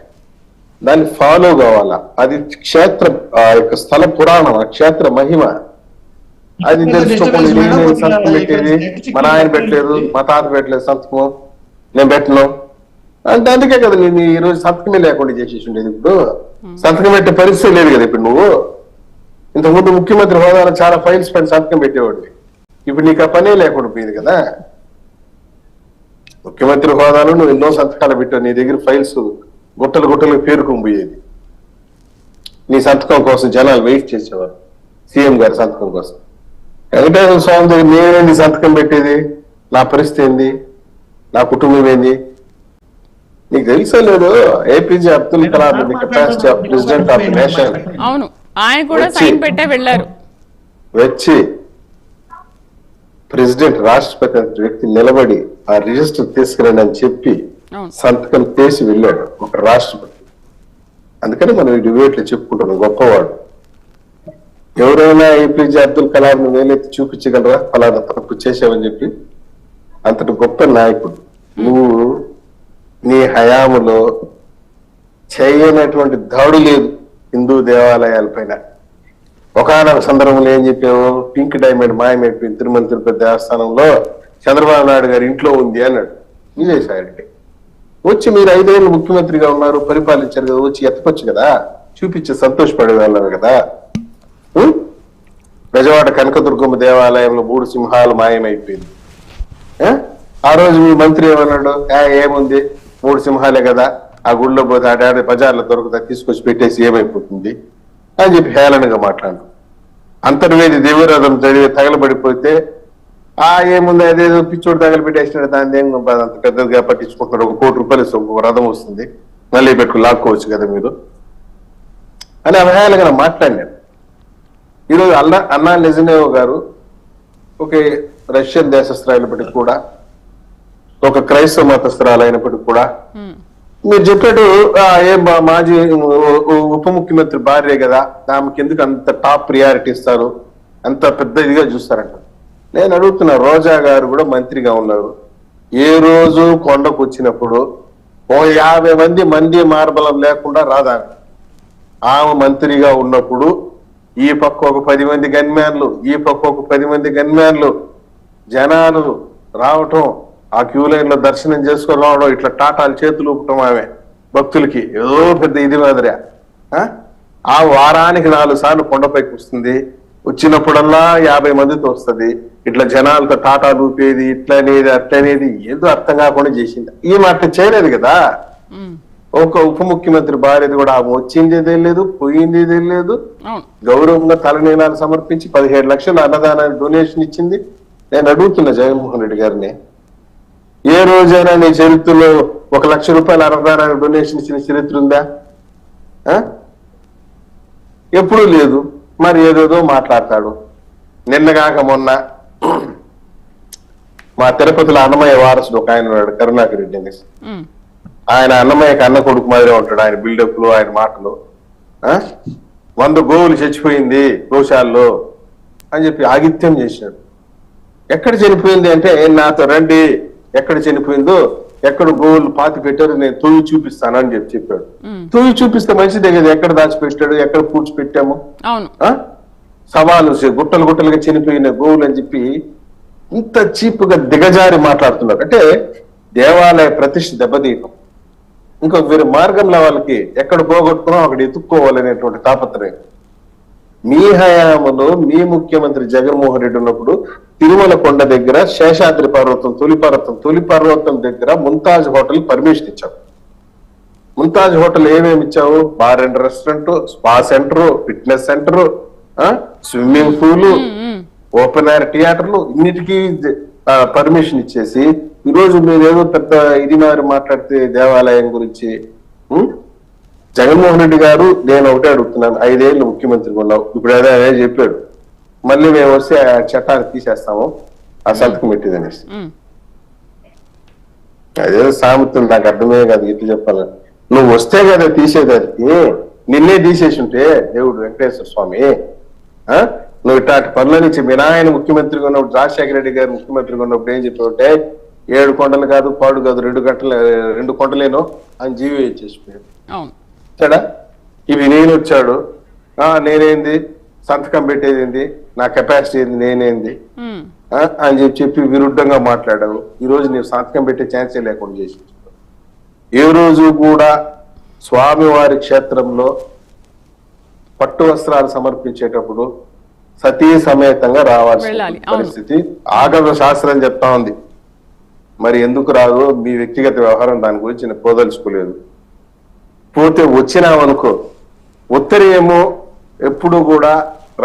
Speaker 4: దాన్ని ఫాలో కావాలా. అది క్షేత్ర యొక్క స్థల పురాణం, క్షేత్ర మహిమ. అది తెలుసుకోకుండా సంతకం పెట్టేది, మా నాయన పెట్టలేదు, మా తాత పెట్టలేదు సంతకం, నేను పెట్టను అంటే అందుకే కదా నేను ఈ రోజు సంతకమే లేకుండా చేసేసి ఉండేది. ఇప్పుడు సంతకం పెట్టే పరిస్థితి లేదు కదా. ఇప్పుడు నువ్వు ఇంతకుముందు ముఖ్యమంత్రి హోదాలో చాలా ఫైల్స్ పైన సంతకం పెట్టేవాడివి. ఇప్పుడు నీకు ఆ పనే లేకుండా పోయింది కదా. ముఖ్యమంత్రి హోదాలో నువ్వు ఎన్నో సంతకాలు పెట్టావు, నీ దగ్గర ఫైల్స్ గుట్టలు గుట్టలు పేరుకొని పోయేది. నీ సంతకం కోసం జనాలు వెయిట్ చేసేవారు, సీఎం గారి సంతకం కోసం. వెంకటేశ్వర స్వామి దగ్గర నేనేంది సంతకం పెట్టేది? నా పరిస్థితి ఏంది? నా కుటుంబం ఏంది? నీకు తెలుసా లేదు? APJ Abdul Kalam capacity of president of the nation.
Speaker 1: అవును, ఆయన కూడా సైన్ పెట్టే వెళ్ళారు.
Speaker 4: వచ్చి ప్రెసిడెంట్, రాష్ట్రపతి వ్యక్తి నిలబడి ఆ రిజిస్టర్ తీసుకురండి అని చెప్పి సంతకం చేసి వెళ్ళాడు ఒక రాష్ట్రపతి. అందుకని మనం ఈ డిబేట్లు చెప్పుకుంటున్నాం గొప్పవాడు. ఎవరైనా ఏపీజే అబ్దుల్ కలాం వేలెత్తి చూపించగలరా ఫలానా తప్పు చేసావని చెప్పి? అంతటి గొప్ప నాయకుడు. నువ్వు నీ హయాములో చేయనటువంటి దాడు లేదు హిందూ దేవాలయాల పైన. ఒకనొక సందర్భంలో ఏం చెప్పావు? పింక్ డైమండ్ మాయమైపోయింది తిరుమల తిరుపతి దేవస్థానంలో, చంద్రబాబు నాయుడు గారి ఇంట్లో ఉంది అన్నాడు విజయసాయి. వచ్చి మీరు 5 ఏళ్ళు ముఖ్యమంత్రిగా ఉన్నారు, పరిపాలించారు కదా, వచ్చి ఎత్తకొచ్చు కదా, చూపించి సంతోషపడేవాళ్ళరు కదా. బెజవాడ కనకదుర్గమ్మ దేవాలయంలో 3 సింహాలు మాయమైపోయింది. ఆ రోజు మీ మంత్రి ఏమన్నాడు? ఏముంది, 3 సింహాలే కదా, ఆ గుళ్ళో పోతే ఆడాడే బజార్లో దొరుకుతా, తీసుకొచ్చి పెట్టేసి ఏమైపోతుంది అని చెప్పి హేళనగా మాట్లాడు. అంతర్వేది దేవరథం తగలబడిపోతే ఏముంది, అదేదో పిచ్చోడు తగలబెట్టేసినాడు, దాన్ని ఏం అంత పెద్దగా పట్టించుకుంటున్నాడు, 1 కోటి రూపాయలు ఒక రథం వస్తుంది, మళ్ళీ పెట్టుకుని లాక్కోవచ్చు కదా మీరు అని అవహేళనగా మాట్లాడినాడు. ఈరోజు అన్నా లెజినేవ్ గారు ఒక రష్యన్ దేశస్త్రాలైనప్పటికీ కూడా, ఒక క్రైస్తవ మతస్థురాలు అయినప్పటికీ కూడా, మీరు చెప్పాడు మాజీ ఉప ముఖ్యమంత్రి భార్య కదా, ఆమెకి ఎందుకు అంత టాప్ ప్రియారిటీ ఇస్తారు, అంత పెద్ద ఇదిగా చూస్తారంట. నేను అడుగుతున్నా, రోజా గారు కూడా మంత్రిగా ఉన్నారు. ఏ రోజు కొండకు వచ్చినప్పుడు 50 మంది మార్బలం లేకుండా రాదా? ఆమె మంత్రిగా ఉన్నప్పుడు ఈ పక్క ఒక 10 మంది గన్మ్యాన్లు, ఈ పక్క ఒక 10 మంది గన్మ్యాన్లు, జనాలు రావటం, ఆ క్యూ లైన్ లో దర్శనం చేసుకొని రావడం, ఇట్లా టాటాలు చేతులు ఊపటం, ఆమె భక్తులకి ఏదో పెద్ద ఇది మాదిరి. ఆ వారానికి 4 సార్లు కొండపైకి వస్తుంది, వచ్చినప్పుడల్లా 50 మందితో వస్తుంది, ఇట్లా జనాలతో టాటాలు ఊపేది, ఇట్లనేది అట్లనేది ఏదో అర్థం కాకుండా చేసింది. ఈ మాట చేయలేదు కదా. ఒక ఉప ముఖ్యమంత్రి భార్యది కూడా ఆమె వచ్చింది తెలియదు, పోయింది తెలియదు. గౌరవంగా తలనీలాలు సమర్పించి 17 లక్షల అన్నదానానికి డొనేషన్ ఇచ్చింది. నేను అడుగుతున్నా జగన్మోహన్ రెడ్డి గారిని, ఏ రోజైనా నీ చరిత్రలో 1 లక్ష రూపాయల అన్నదానానికి డొనేషన్ ఇచ్చిన చరిత్ర ఉందా? ఎప్పుడూ లేదు. మరి ఏదేదో మాట్లాడతాడు. నిన్నగాక మొన్న మా తిరుపతిలో అన్నమయ్య వారసుడు ఒక ఆయన ఉన్నాడు, కరుణాకర్ రెడ్డి అనేసి. ఆయన అన్నమయ్యకి అన్న కొడుకు మాదిరే ఉంటాడు. ఆయన బిల్డప్లు, ఆయన మాటలు. 100 గోవులు చచ్చిపోయింది గోశాలలో అని చెప్పి ఆగిత్యం చేశాడు. ఎక్కడ చనిపోయింది అంటే నాతో రండి, ఎక్కడ చనిపోయిందో, ఎక్కడ గోవులు పాతి పెట్టారు నేను తొయ్యి చూపిస్తాను అని చెప్పాడు. తొయ్యి చూపిస్తే మంచిదే కదా, ఎక్కడ దాచిపెట్టాడు, ఎక్కడ పూడ్చిపెట్టాము. సవాలు గుట్టలు గుట్టలుగా చనిపోయిన గోవులు అని చెప్పి ఇంత చీప్ గా దిగజారి మాట్లాడుతున్నారు. అంటే దేవాలయ ప్రతిష్ఠ దెబ్బతీయటం. ఇంకొక వేరే మార్గంలో వాళ్ళకి ఎక్కడ పోగొట్టుకున్నాం అక్కడ ఎత్తుక్కోవాలనేటువంటి తాపత్రయం. మీ హయాంలో మీ ముఖ్యమంత్రి జగన్మోహన్ రెడ్డి ఉన్నప్పుడు తిరుమల కొండ దగ్గర శేషాద్రి పర్వతం తొలి పర్వతం దగ్గర ముంతాజ్ హోటల్ పర్మిషన్ ఇచ్చావు. ముంతాజ్ హోటల్ ఏమేమి ఇచ్చావు? Bar and restaurant, spa centre, fitness centre, swimming pool, open air థియేటర్లు, ఇన్నిటికీ పర్మిషన్ ఇచ్చేసి ఈరోజు మీరు ఏదో పెద్ద ఇది మారి మాట్లాడితే దేవాలయం గురించి. జగన్మోహన్ రెడ్డి గారు నేను ఒకటే అడుగుతున్నాను, 5 ఏళ్ళు ముఖ్యమంత్రిగా ఉన్నావు, ఇప్పుడు అదే చెప్పాడు, మళ్ళీ మేము వస్తే ఆ చట్టాన్ని తీసేస్తాము, ఆ సంతకం పెట్టింది అనేసి. అదేదో సామెతలు నాకు అర్థమే కాదు, ఎట్లా చెప్పాలని. నువ్వు వస్తే కదా తీసేదానికి, నిన్నే తీసేసి ఉంటే దేవుడు వెంకటేశ్వర స్వామి, నువ్వు ఇట్లాంటి పనుల నుంచి మీ నాయన ముఖ్యమంత్రిగా ఉన్నప్పుడు, రాజశేఖర రెడ్డి గారు ముఖ్యమంత్రిగా ఉన్నప్పుడు ఏం చెప్పావుంటే 7 కొండలు కాదు, పాడు కాదు, 2 కొండలేనో అని జీవో ఇచ్చేసిపోయాడు. సడా ఇవి నేను వచ్చాడు, నేనేంది సంతకం పెట్టేది ఏంది, నా కెపాసిటీ ఏంది, నేనేంది అని చెప్పి విరుద్ధంగా మాట్లాడావు. ఈ రోజు నీవు సంతకం పెట్టే ఛాన్సే లేకుండా చేసి, ఏ రోజు కూడా స్వామివారి క్షేత్రంలో పట్టు వస్త్రాలు సమర్పించేటప్పుడు సతీ సమేతంగా రావాల్సిన పరిస్థితి ఆగమ శాస్త్రం చెప్తా ఉంది. మరి ఎందుకు రాదు? మీ వ్యక్తిగత వ్యవహారం, దాని గురించి నేను పోదలుచుకోలేదు. పోతే వచ్చినామనుకో, ఉత్తరేమో ఎప్పుడు కూడా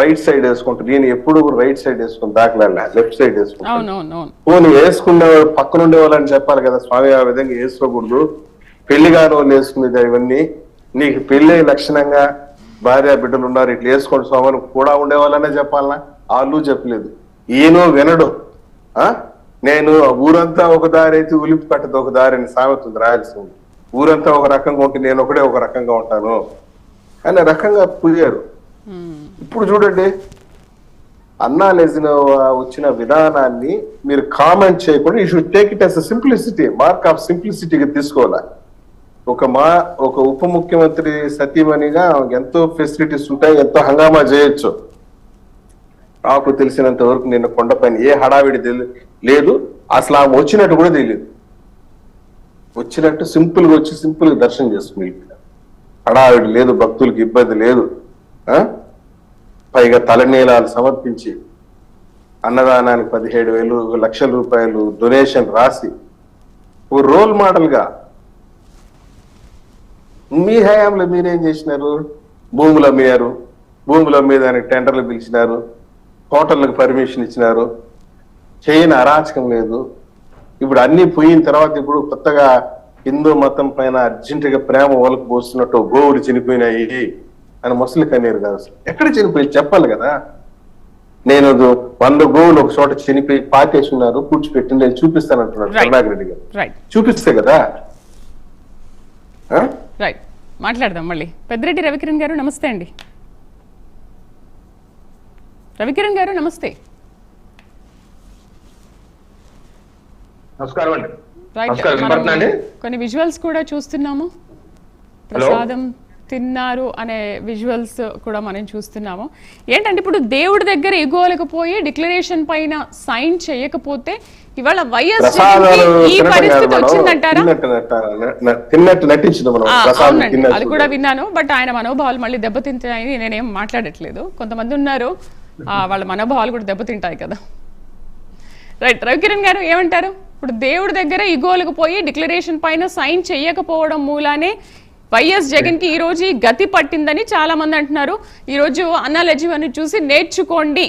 Speaker 4: రైట్ సైడ్ వేసుకుంటారు, నేను ఎప్పుడు రైట్ సైడ్ వేసుకుని దాఖలా లెఫ్ట్ సైడ్ వేసుకుంటాను. పోనీ వేసుకునే పక్కన ఉండే వాళ్ళని చెప్పాలి కదా, స్వామి ఆ విధంగా వేసుకోకూడదు, పెళ్లి కాని వాళ్ళు వేసుకునేది ఇవన్నీ, నీకు పెళ్లి లక్షణంగా భార్య బిడ్డలు ఉన్నారు, ఇట్లా వేసుకోండి స్వామి కూడా ఉండే వాళ్ళనే చెప్పాలనా? వాళ్ళు చెప్పలేదు, ఈయనో వినడు. నేను ఊరంతా ఒక దారి అయితే ఉలిపి కట్టదు ఒక దారి అని సామెత ఉంది రాయాల్సింది. ఊరంతా ఒక రకంగా ఉంటే నేను ఒకడే ఒక రకంగా ఉంటాను అనే రకంగా పూజారు. ఇప్పుడు చూడండి, అన్నా లెజిన వచ్చిన విధానాన్ని మీరు కామెంట్ చేయకుండా you should take it as simplicity, mark of సింప్లిసిటీగా తీసుకోవాలి. ఒక ఉప ముఖ్యమంత్రి సతీమణిగా ఎంతో ఫెసిలిటీస్ ఉంటాయి, ఎంతో హంగామా చేయొచ్చు. నాకు తెలిసినంత వరకు నిన్న కొండపైన ఏ హడావిడి లేదు, అసలు ఆమె వచ్చినట్టు కూడా తెలియదు. వచ్చినట్టు సింపుల్ గా వచ్చి సింపుల్ గా దర్శనం చేసుకుని, హడావిడి లేదు, భక్తులకు ఇబ్బంది లేదు. పైగా తలనీలాలు సమర్పించి అన్నదానానికి 17,000 లక్షల రూపాయలు డొనేషన్ రాసి ఓ రోల్ మోడల్ గా. మీ హయాంలో మీరేం చేసినారు? భూములు అమ్మారు, భూములు అమ్మేదానికి టెండర్లు పిలిచినారు, హోటళ్లకు పర్మిషన్ ఇచ్చినారు, చేయని అరాచకం లేదు. ఇప్పుడు అన్ని పోయిన తర్వాత ఇప్పుడు కొత్తగా హిందూ మతం పైన అర్జెంటుగా ప్రేమ వాళ్ళకు పోస్తున్నట్టు గోవులు చనిపోయినాయి అని ముసలి కన్నీరు కాదు. ఎక్కడ చనిపోయి చెప్పాలి కదా. నేను 100 గోవులు ఒక చోట చనిపోయి పాతేస్తున్నారు, పూడ్చిపెట్టి నేను చూపిస్తానంటున్నాడు కరుణాకర్ రెడ్డి గారు. చూపిస్తే కదా.
Speaker 1: రైట్, మాట్లాడదాం మళ్ళీ. పెద్దిరెడ్డి రవికిరణ్ గారు నమస్తే అండి. రవికిరణ్ గారు నమస్తే.
Speaker 5: నమస్కారం అండి.
Speaker 1: కొన్ని విజువల్స్ కూడా చూస్తున్నాము, ప్రసాదం తిన్నారు అనే విజువల్స్ కూడా మనం చూస్తున్నాము. ఏంటంటే ఇప్పుడు దేవుడి దగ్గర ఎగోలేకపోయి డిక్లరేషన్ పైన సైన్ చేయకపోతే ఇవాళ వైఎస్ ఈ పరిస్థితి వచ్చిందంటారా? అవునండి, అది కూడా విన్నాను. బట్ ఆయన మనోభావాలు మళ్ళీ దెబ్బతింటాయని నేనేం మాట్లాడట్లేదు. కొంతమంది ఉన్నారు, వాళ్ళ మనోభావాలు కూడా దెబ్బతింటాయి కదా. రైట్, రవికిరణ్ గారు ఏమంటారు? ఇప్పుడు దేవుడి దగ్గర ఇగోలకు పోయి డిక్లరేషన్ పైన సైన్ చేయకపోవడం మూలానే వైఎస్ జగన్ కి ఈ రోజు గతి పట్టిందని చాలా మంది అంటున్నారు. ఈ రోజు అన్నా లెజివని చూసి నేర్చుకోండి.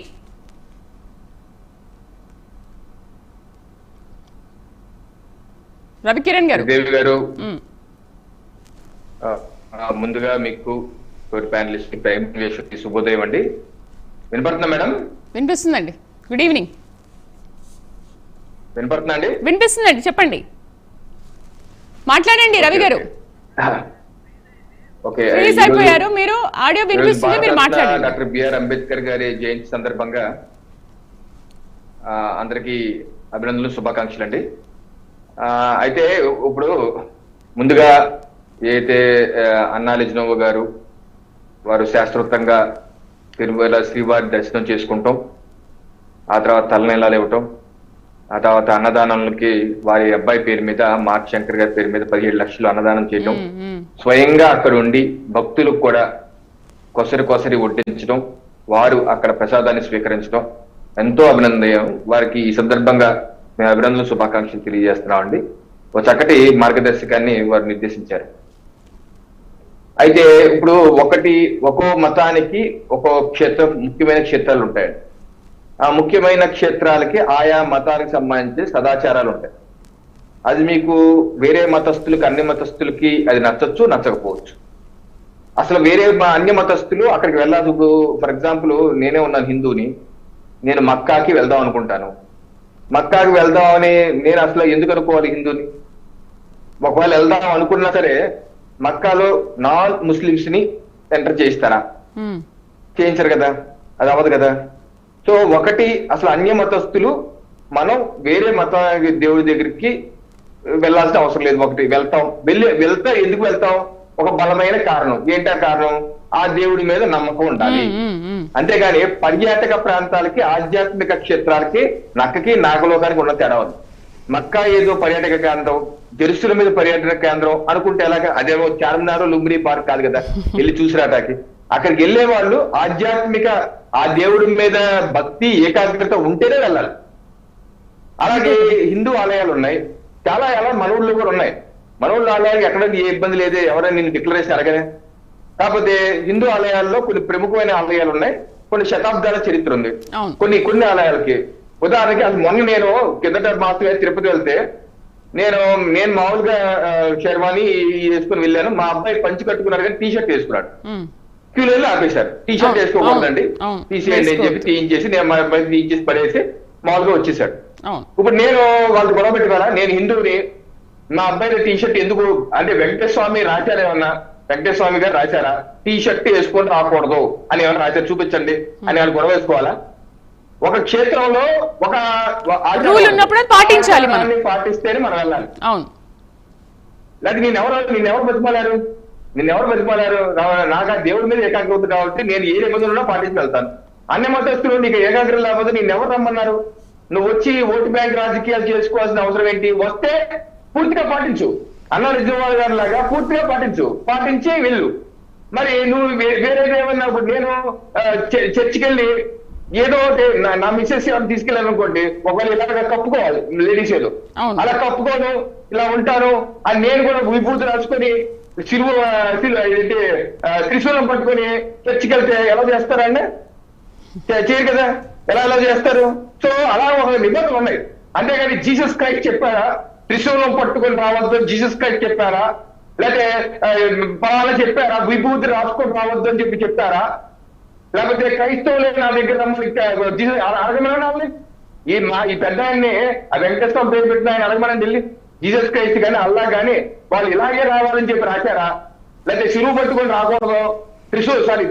Speaker 1: రవికిరణ్ గారు.
Speaker 5: ముందుగా మీకు ప్యానలిస్ట్ ప్రైమ్ శుభోదయం అండి. వినపడుతుందా మేడం?
Speaker 1: వినిపిస్తుందండి. Good evening.
Speaker 5: వినపడుతుందా అండి?
Speaker 1: వినిపిస్తుందండి, చెప్పండి, మాట్లాడండి రవి గారు.
Speaker 5: ఓకే,
Speaker 1: ప్లీజ్ అయిపోయారు మీరు. ఆడియో వినిపిస్తుంది, మీరు మాట్లాడండి.
Speaker 5: డాక్టర్ బిఆర్ అంబేద్కర్ గారి జయంతి సందర్భంగా అందరికీ అభినందనలు, శుభాకాంక్షలు అండి. అయితే ఇప్పుడు ముందుగా ఏదైతే అన్నా లెజినోవా గారు వారు శాస్త్రోక్తంగా తిరుమల శ్రీవారి దర్శనం చేసుకుంటాం, ఆ తర్వాత తలనీలాలు ఇవ్వటం, ఆ తర్వాత అన్నదానాలకి వారి అబ్బాయి పేరు మీద మార్క్ శంకర్ గారి పేరు మీద 17 లక్షలు అన్నదానం చేయడం, స్వయంగా అక్కడ ఉండి భక్తులకు కూడా కొసరి వడ్డించడం, వారు అక్కడ ప్రసాదాన్ని స్వీకరించడం ఎంతో అభినందనీయం. వారికి ఈ సందర్భంగా మేము అభినందనలు, శుభాకాంక్షలు తెలియజేస్తున్నామండి. ఒక చక్కటి మార్గదర్శకాన్ని వారు నిర్దేశించారు. అయితే ఇప్పుడు ఒక్కో మతానికి ఒక్కో క్షేత్రం, ముఖ్యమైన క్షేత్రాలు ఉంటాయండి. ఆ ముఖ్యమైన క్షేత్రాలకి ఆయా మతానికి సంబంధించి సదాచారాలు ఉంటాయి. అది మీకు వేరే మతస్థులకి, అన్ని మతస్థులకి అది నచ్చచ్చు, నచ్చకపోవచ్చు. అసలు వేరే అన్య మతస్థులు అక్కడికి వెళ్ళాలి. ఫర్ ఎగ్జాంపుల్, నేనే ఉన్నాను హిందూని, నేను మక్కాకి వెళ్దాం అనుకుంటాను. మక్కాకి వెళ్దామని నేను అసలు ఎందుకు అనుకోవాలి హిందూని? ఒకవేళ వెళ్దాం అనుకున్నా సరే మక్కాలో నాన్ ముస్లిమ్స్ ని ఎంటర్ చేయిస్తారా? చేయించరు కదా, అది అవ్వదు కదా. సో అసలు అన్య మతస్థులు మనం వేరే మత దేవుడి దగ్గరికి వెళ్ళాల్సిన అవసరం లేదు. వెళ్తా ఎందుకు వెళ్తాం? ఒక బలమైన కారణం. ఏంటా కారణం? ఆ దేవుడి మీద నమ్మకం ఉండాలి. అంతేగాని పర్యాటక ప్రాంతాలకి, ఆధ్యాత్మిక క్షేత్రాలకి, నక్కకి నాగలోకానికి ఉన్న తేడా ఉంది. మక్కా ఏదో పర్యాటక కేంద్రం, జెరూసలేం మీద పర్యాటక కేంద్రం అనుకుంటే ఎలాగా? అదేమో చార్మినార్, లుంబిని పార్క్ కాదు కదా వెళ్ళి చూసిరాటానికి. అక్కడికి వెళ్లే వాళ్ళు ఆధ్యాత్మిక, ఆ దేవుడి మీద భక్తి, ఏకాగ్రత ఉంటేనే వెళ్ళాలి. అలాగే హిందూ ఆలయాలు ఉన్నాయి, చాలా మన ఊళ్ళో కూడా ఉన్నాయి. మన ఊళ్ళో ఆలయాలకు ఎక్కడ ఏ ఇబ్బంది లేదే, ఎవరైనా నేను డిక్లరేషన్ అడగనే. కాకపోతే హిందూ ఆలయాల్లో కొన్ని ప్రముఖమైన ఆలయాలు ఉన్నాయి, కొన్ని శతాబ్దాల చరిత్ర ఉంది కొన్ని ఆలయాలకి. ఉదాహరణకి అది మొన్న నేను కిందట మాసమే తిరుపతి వెళ్తే నేను మామూలుగా షెర్వాణి వేసుకుని వెళ్ళాను. మా అబ్బాయి పంచి కట్టుకున్నాడు కానీ టీ షర్ట్ వేసుకున్నాడు. క్యూలో వెళ్ళి ఆపేశారు. టీ షర్ట్ వేసుకోకూడదండి, తీసేయండి అని చెప్పి తీయించేసి, నేను మా అబ్బాయి తీయించేసి పడేసి మామూలుగా వచ్చేసాడు. ఇప్పుడు నేను వాళ్ళకి గొడవ పెట్టుకోవాలా? నేను హిందువుని, మా అబ్బాయి టీ షర్ట్ ఎందుకు అంటే వెంకటేశ్వర స్వామి రాశారేమన్నా, వెంకటేశ్వర స్వామి గారు రాశారా టీ షర్ట్ వేసుకొని రాకూడదు అని ఏమన్నా రాశారు? చూపించండి అని వాళ్ళు గొడవ వేసుకోవాలా? ఒక క్షేత్రంలో ఒక
Speaker 1: రూల్ ఉన్నప్పుడు పాటించాలి,
Speaker 5: పాటిస్తేనే మనం వెళ్ళాలి.
Speaker 1: అవును.
Speaker 5: లేకపోతే నిన్నెవరు బతిమాలారు? నాకు ఆ దేవుడి మీద ఏకాగ్రత కాబట్టి నేను ఏ నిబంధనలు పాటించి వెళ్తాను. అన్ని మతస్థులు నీకు ఏకాగ్రత లేకపోతే నిన్నెవరు రమ్మన్నారు? నువ్వు వచ్చి ఓటు బ్యాంక్ రాజకీయాలు చేసుకోవాల్సిన అవసరం ఏంటి? వస్తే పూర్తిగా పాటించు. అన్నా లెజినోవా గారి లాగా పూర్తిగా పాటించి వెళ్ళు. మరి నువ్వు వేరేగా ఏమన్నా, ఇప్పుడు నేను చర్చికి వెళ్ళి ఏదో నా మిస్సెస్ ఏమైనా తీసుకెళ్ళాను అనుకోండి, ఒకవేళ ఇలాగ కప్పుకోవాలి లేడీస్ ఏదో అలా కప్పుకోను, ఇలా ఉంటాను అని నేను కూడా విభూతి రాసుకొని త్రిశూలం పట్టుకొని చర్చికి వెళ్తే ఎలా చేస్తారండి? చేయరు కదా. ఎలా చేస్తారు? సో అలా ఒక నిబంధనలు ఉన్నాయి. అంతేగాని జీసస్ క్రైస్ట్ చెప్పారా త్రిశూలం పట్టుకొని రావద్దు? జీసస్ క్రైస్ట్ చెప్పారా? లేకపోతే పలానా చెప్పారా విభూతి రాసుకొని రావద్దు అని చెప్పారా? లేకపోతే క్రైస్తవులే నా దగ్గర అడగమని ఈ పెద్ద ఆయన్ని, ఆ వెంకటేశ్వరం పేరు పెట్టిన ఆయన అడగమని వెళ్ళి, జీసస్ క్రైస్ట్ కానీ అల్లా కానీ వాళ్ళు ఇలాగే రావాలని చెప్పి రాశారా? లేకపోతే శిలువు పట్టుకొని రాకూడదు,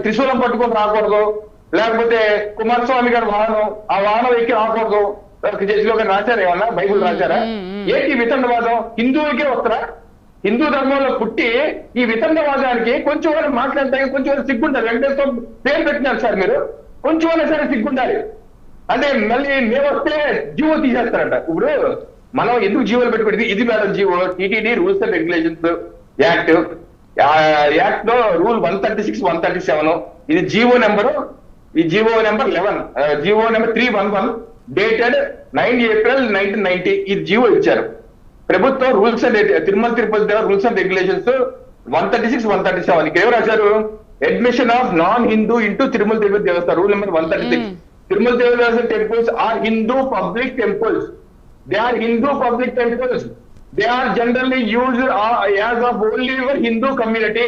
Speaker 5: త్రిశూలం పట్టుకొని రాకూడదు, లేకపోతే కుమారస్వామి గారి వాహనం, ఆ వాహనం ఎక్కి రాకూడదు చర్చిలో కానీ రాశారా? ఏమన్నా బైబుల్ రాశారా? ఏంటి వితండవాదం? హిందువులకే వస్తారా? హిందూ ధర్మంలో పుట్టి ఈ వితండవాదానికి కొంచెం వాళ్ళు మాట్లాడతాయి, కొంచెం వాళ్ళు సిగ్గుండాలి. వెంకటేశ్వర పేరు పెట్టినారు సార్ మీరు, కొంచెం అయినా సరే సిగ్గుండాలి. అంటే మళ్ళీ మేము వస్తే జీవో తీసేస్తారంట. ఇప్పుడు మనం ఎందుకు జీవోలు పెట్టుకుంటుంది? ఇది madam GO, TTD rules and regulations act లో రూల్ 136, 137. ఇది GO number 11, GO number 311 dated 9 April 1990. ఇది జీవో ఇచ్చారు ప్రభుత్వం. Rules and Tirumala Tirupati rules and regulations 136, 137. ఇక్కడ ఎవరు రాశారు? Admission of non Hindu into Tirumala Tirupati Devasthanam rule number 136. Tirumala Tirupati temples are Hindu public temples. They are Hindu public temples. They are generally used as of only for Hindu community.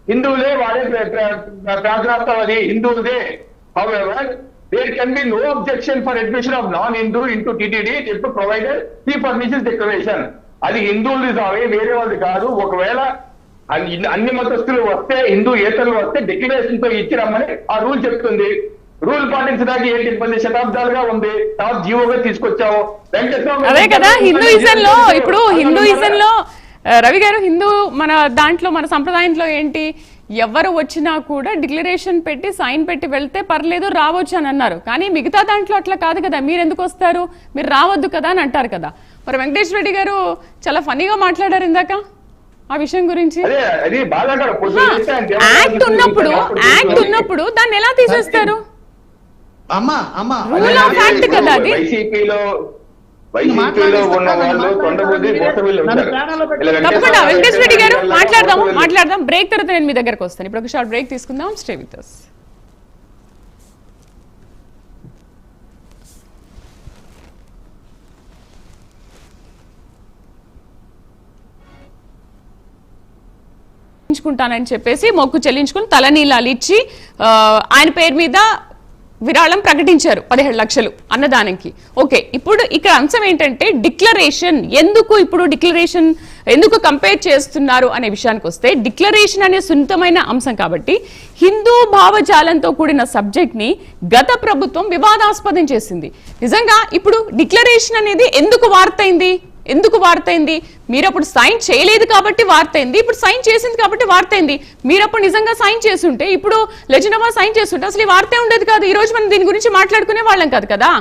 Speaker 5: హిందువులే వాడే ప్రార్థనాస్థలం, హిందువులదే. However, there can be no objection for admission of non-Hindu into TTD provided he furnishes declaration. అది హిందువులది సాగే, వేరే వాళ్ళది కాదు. ఒకవేళ అన్ని మతస్థులు వస్తే, హిందూ ఏతరులు వస్తే డిక్లరేషన్ తో ఇచ్చి రమ్మని ఆ రూల్ చెప్తుంది. రూల్ పాటించడానికి ఏంటి 10 శతాబ్దాలుగా ఉంది, తర్వాత జీవోగా తీసుకొచ్చాము.
Speaker 1: అదే కదా హిందూయిజంలో. ఇప్పుడు హిందూయిజంలో రవి గారు, హిందూ మన దాంట్లో మన సంప్రదాయంలో ఏంటి, ఎవరు వచ్చినా కూడా డిక్లరేషన్ పెట్టి సైన్ పెట్టి వెళ్తే పర్లేదు, రావచ్చు అని అన్నారు. కానీ మిగతా దాంట్లో అట్లా కాదు కదా. మీరు ఎందుకు వస్తారు, మీరు రావద్దు కదా అని అంటారు కదా. మరి వెంకటేశ్వర రెడ్డి గారు చాలా ఫన్నీగా మాట్లాడారు ఇందాక ఆ విషయం గురించి. యాక్ట్ ఉన్నప్పుడు దాన్ని ఎలా తీసేస్తారు? రూల్ ఆఫ్ యాక్ట్ కదా అది. తప్పకుండా వెంకటేశ్వర రెడ్డి గారు మాట్లాడదాం. బ్రేక్ తర్వాత నేను మీ దగ్గరకు వస్తాను. ఇప్పుడు ఒక షార్ట్ బ్రేక్ తీసుకుందాం. Stay with us. చెల్లించుకుంటానని చెప్పేసి మొక్కు చెల్లించుకుని తలనీలాలు ఇచ్చి ఆయన పేరు మీద విరాళం ప్రకటించారు 17 లక్షలు అన్నదానంకి. ఓకే, ఇప్పుడు ఇక్కడ అంశం ఏంటంటే డిక్లరేషన్. ఎందుకు కంపేర్ చేస్తున్నారు అనే విషయానికి వస్తే, డిక్లరేషన్ అనే సున్నితమైన అంశం కాబట్టి హిందూ భావజాలంతో కూడిన సబ్జెక్ట్ ని గత ప్రభుత్వం వివాదాస్పదం చేసింది. నిజంగా ఇప్పుడు డిక్లరేషన్ అనేది ఎందుకు వార్తైంది? మీరు అప్పుడు సైన్ చేయలేదు కాబట్టి వార్తైంది, ఇప్పుడు సైన్ చేసింది కాబట్టి వార్తైంది. మీరు అప్పుడు నిజంగా సైన్ చేస్తుంటే, ఇప్పుడు లెజినమా సైన్ చేస్తుంటే అసలు ఈ వార్తే ఉండేది కాదు. ఈ రోజు మనం దీని గురించి మాట్లాడుకునే వాళ్ళం కాదు కదా.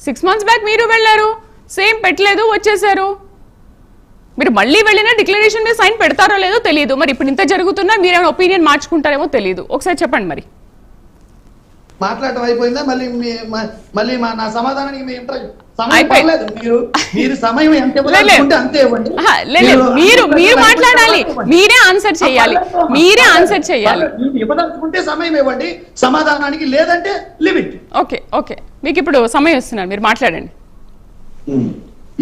Speaker 1: 6 months బ్యాక్ మీరు వెళ్ళారు, సేమ్ పెట్టలేదు, వచ్చేసారు. మీరు మళ్ళీ వెళ్ళినా డిక్లరేషన్ మీద సైన్ పెడతారో లేదో తెలియదు. మరి ఇప్పుడు ఇంత జరుగుతున్నా మీరేమైనా ఒపీనియన్ మార్చుకుంటారేమో తెలియదు. ఒకసారి చెప్పండి. మరి
Speaker 3: మాట్లాడటం అయిపోయిందా? మళ్ళీ నా సమాధానానికి మీ మీరు సమయం ఎంత అంతే ఇవ్వండి.
Speaker 1: మీరు మాట్లాడాలి, మీరే ఆన్సర్ చేయాలి.
Speaker 3: ఇవ్వదలుచుకుంటే సమయం ఇవ్వండి, సమాధానానికి లేదంటే లిమిట్.
Speaker 1: ఓకే, మీకు ఇప్పుడు సమయం ఇస్తున్నాను, మీరు మాట్లాడండి.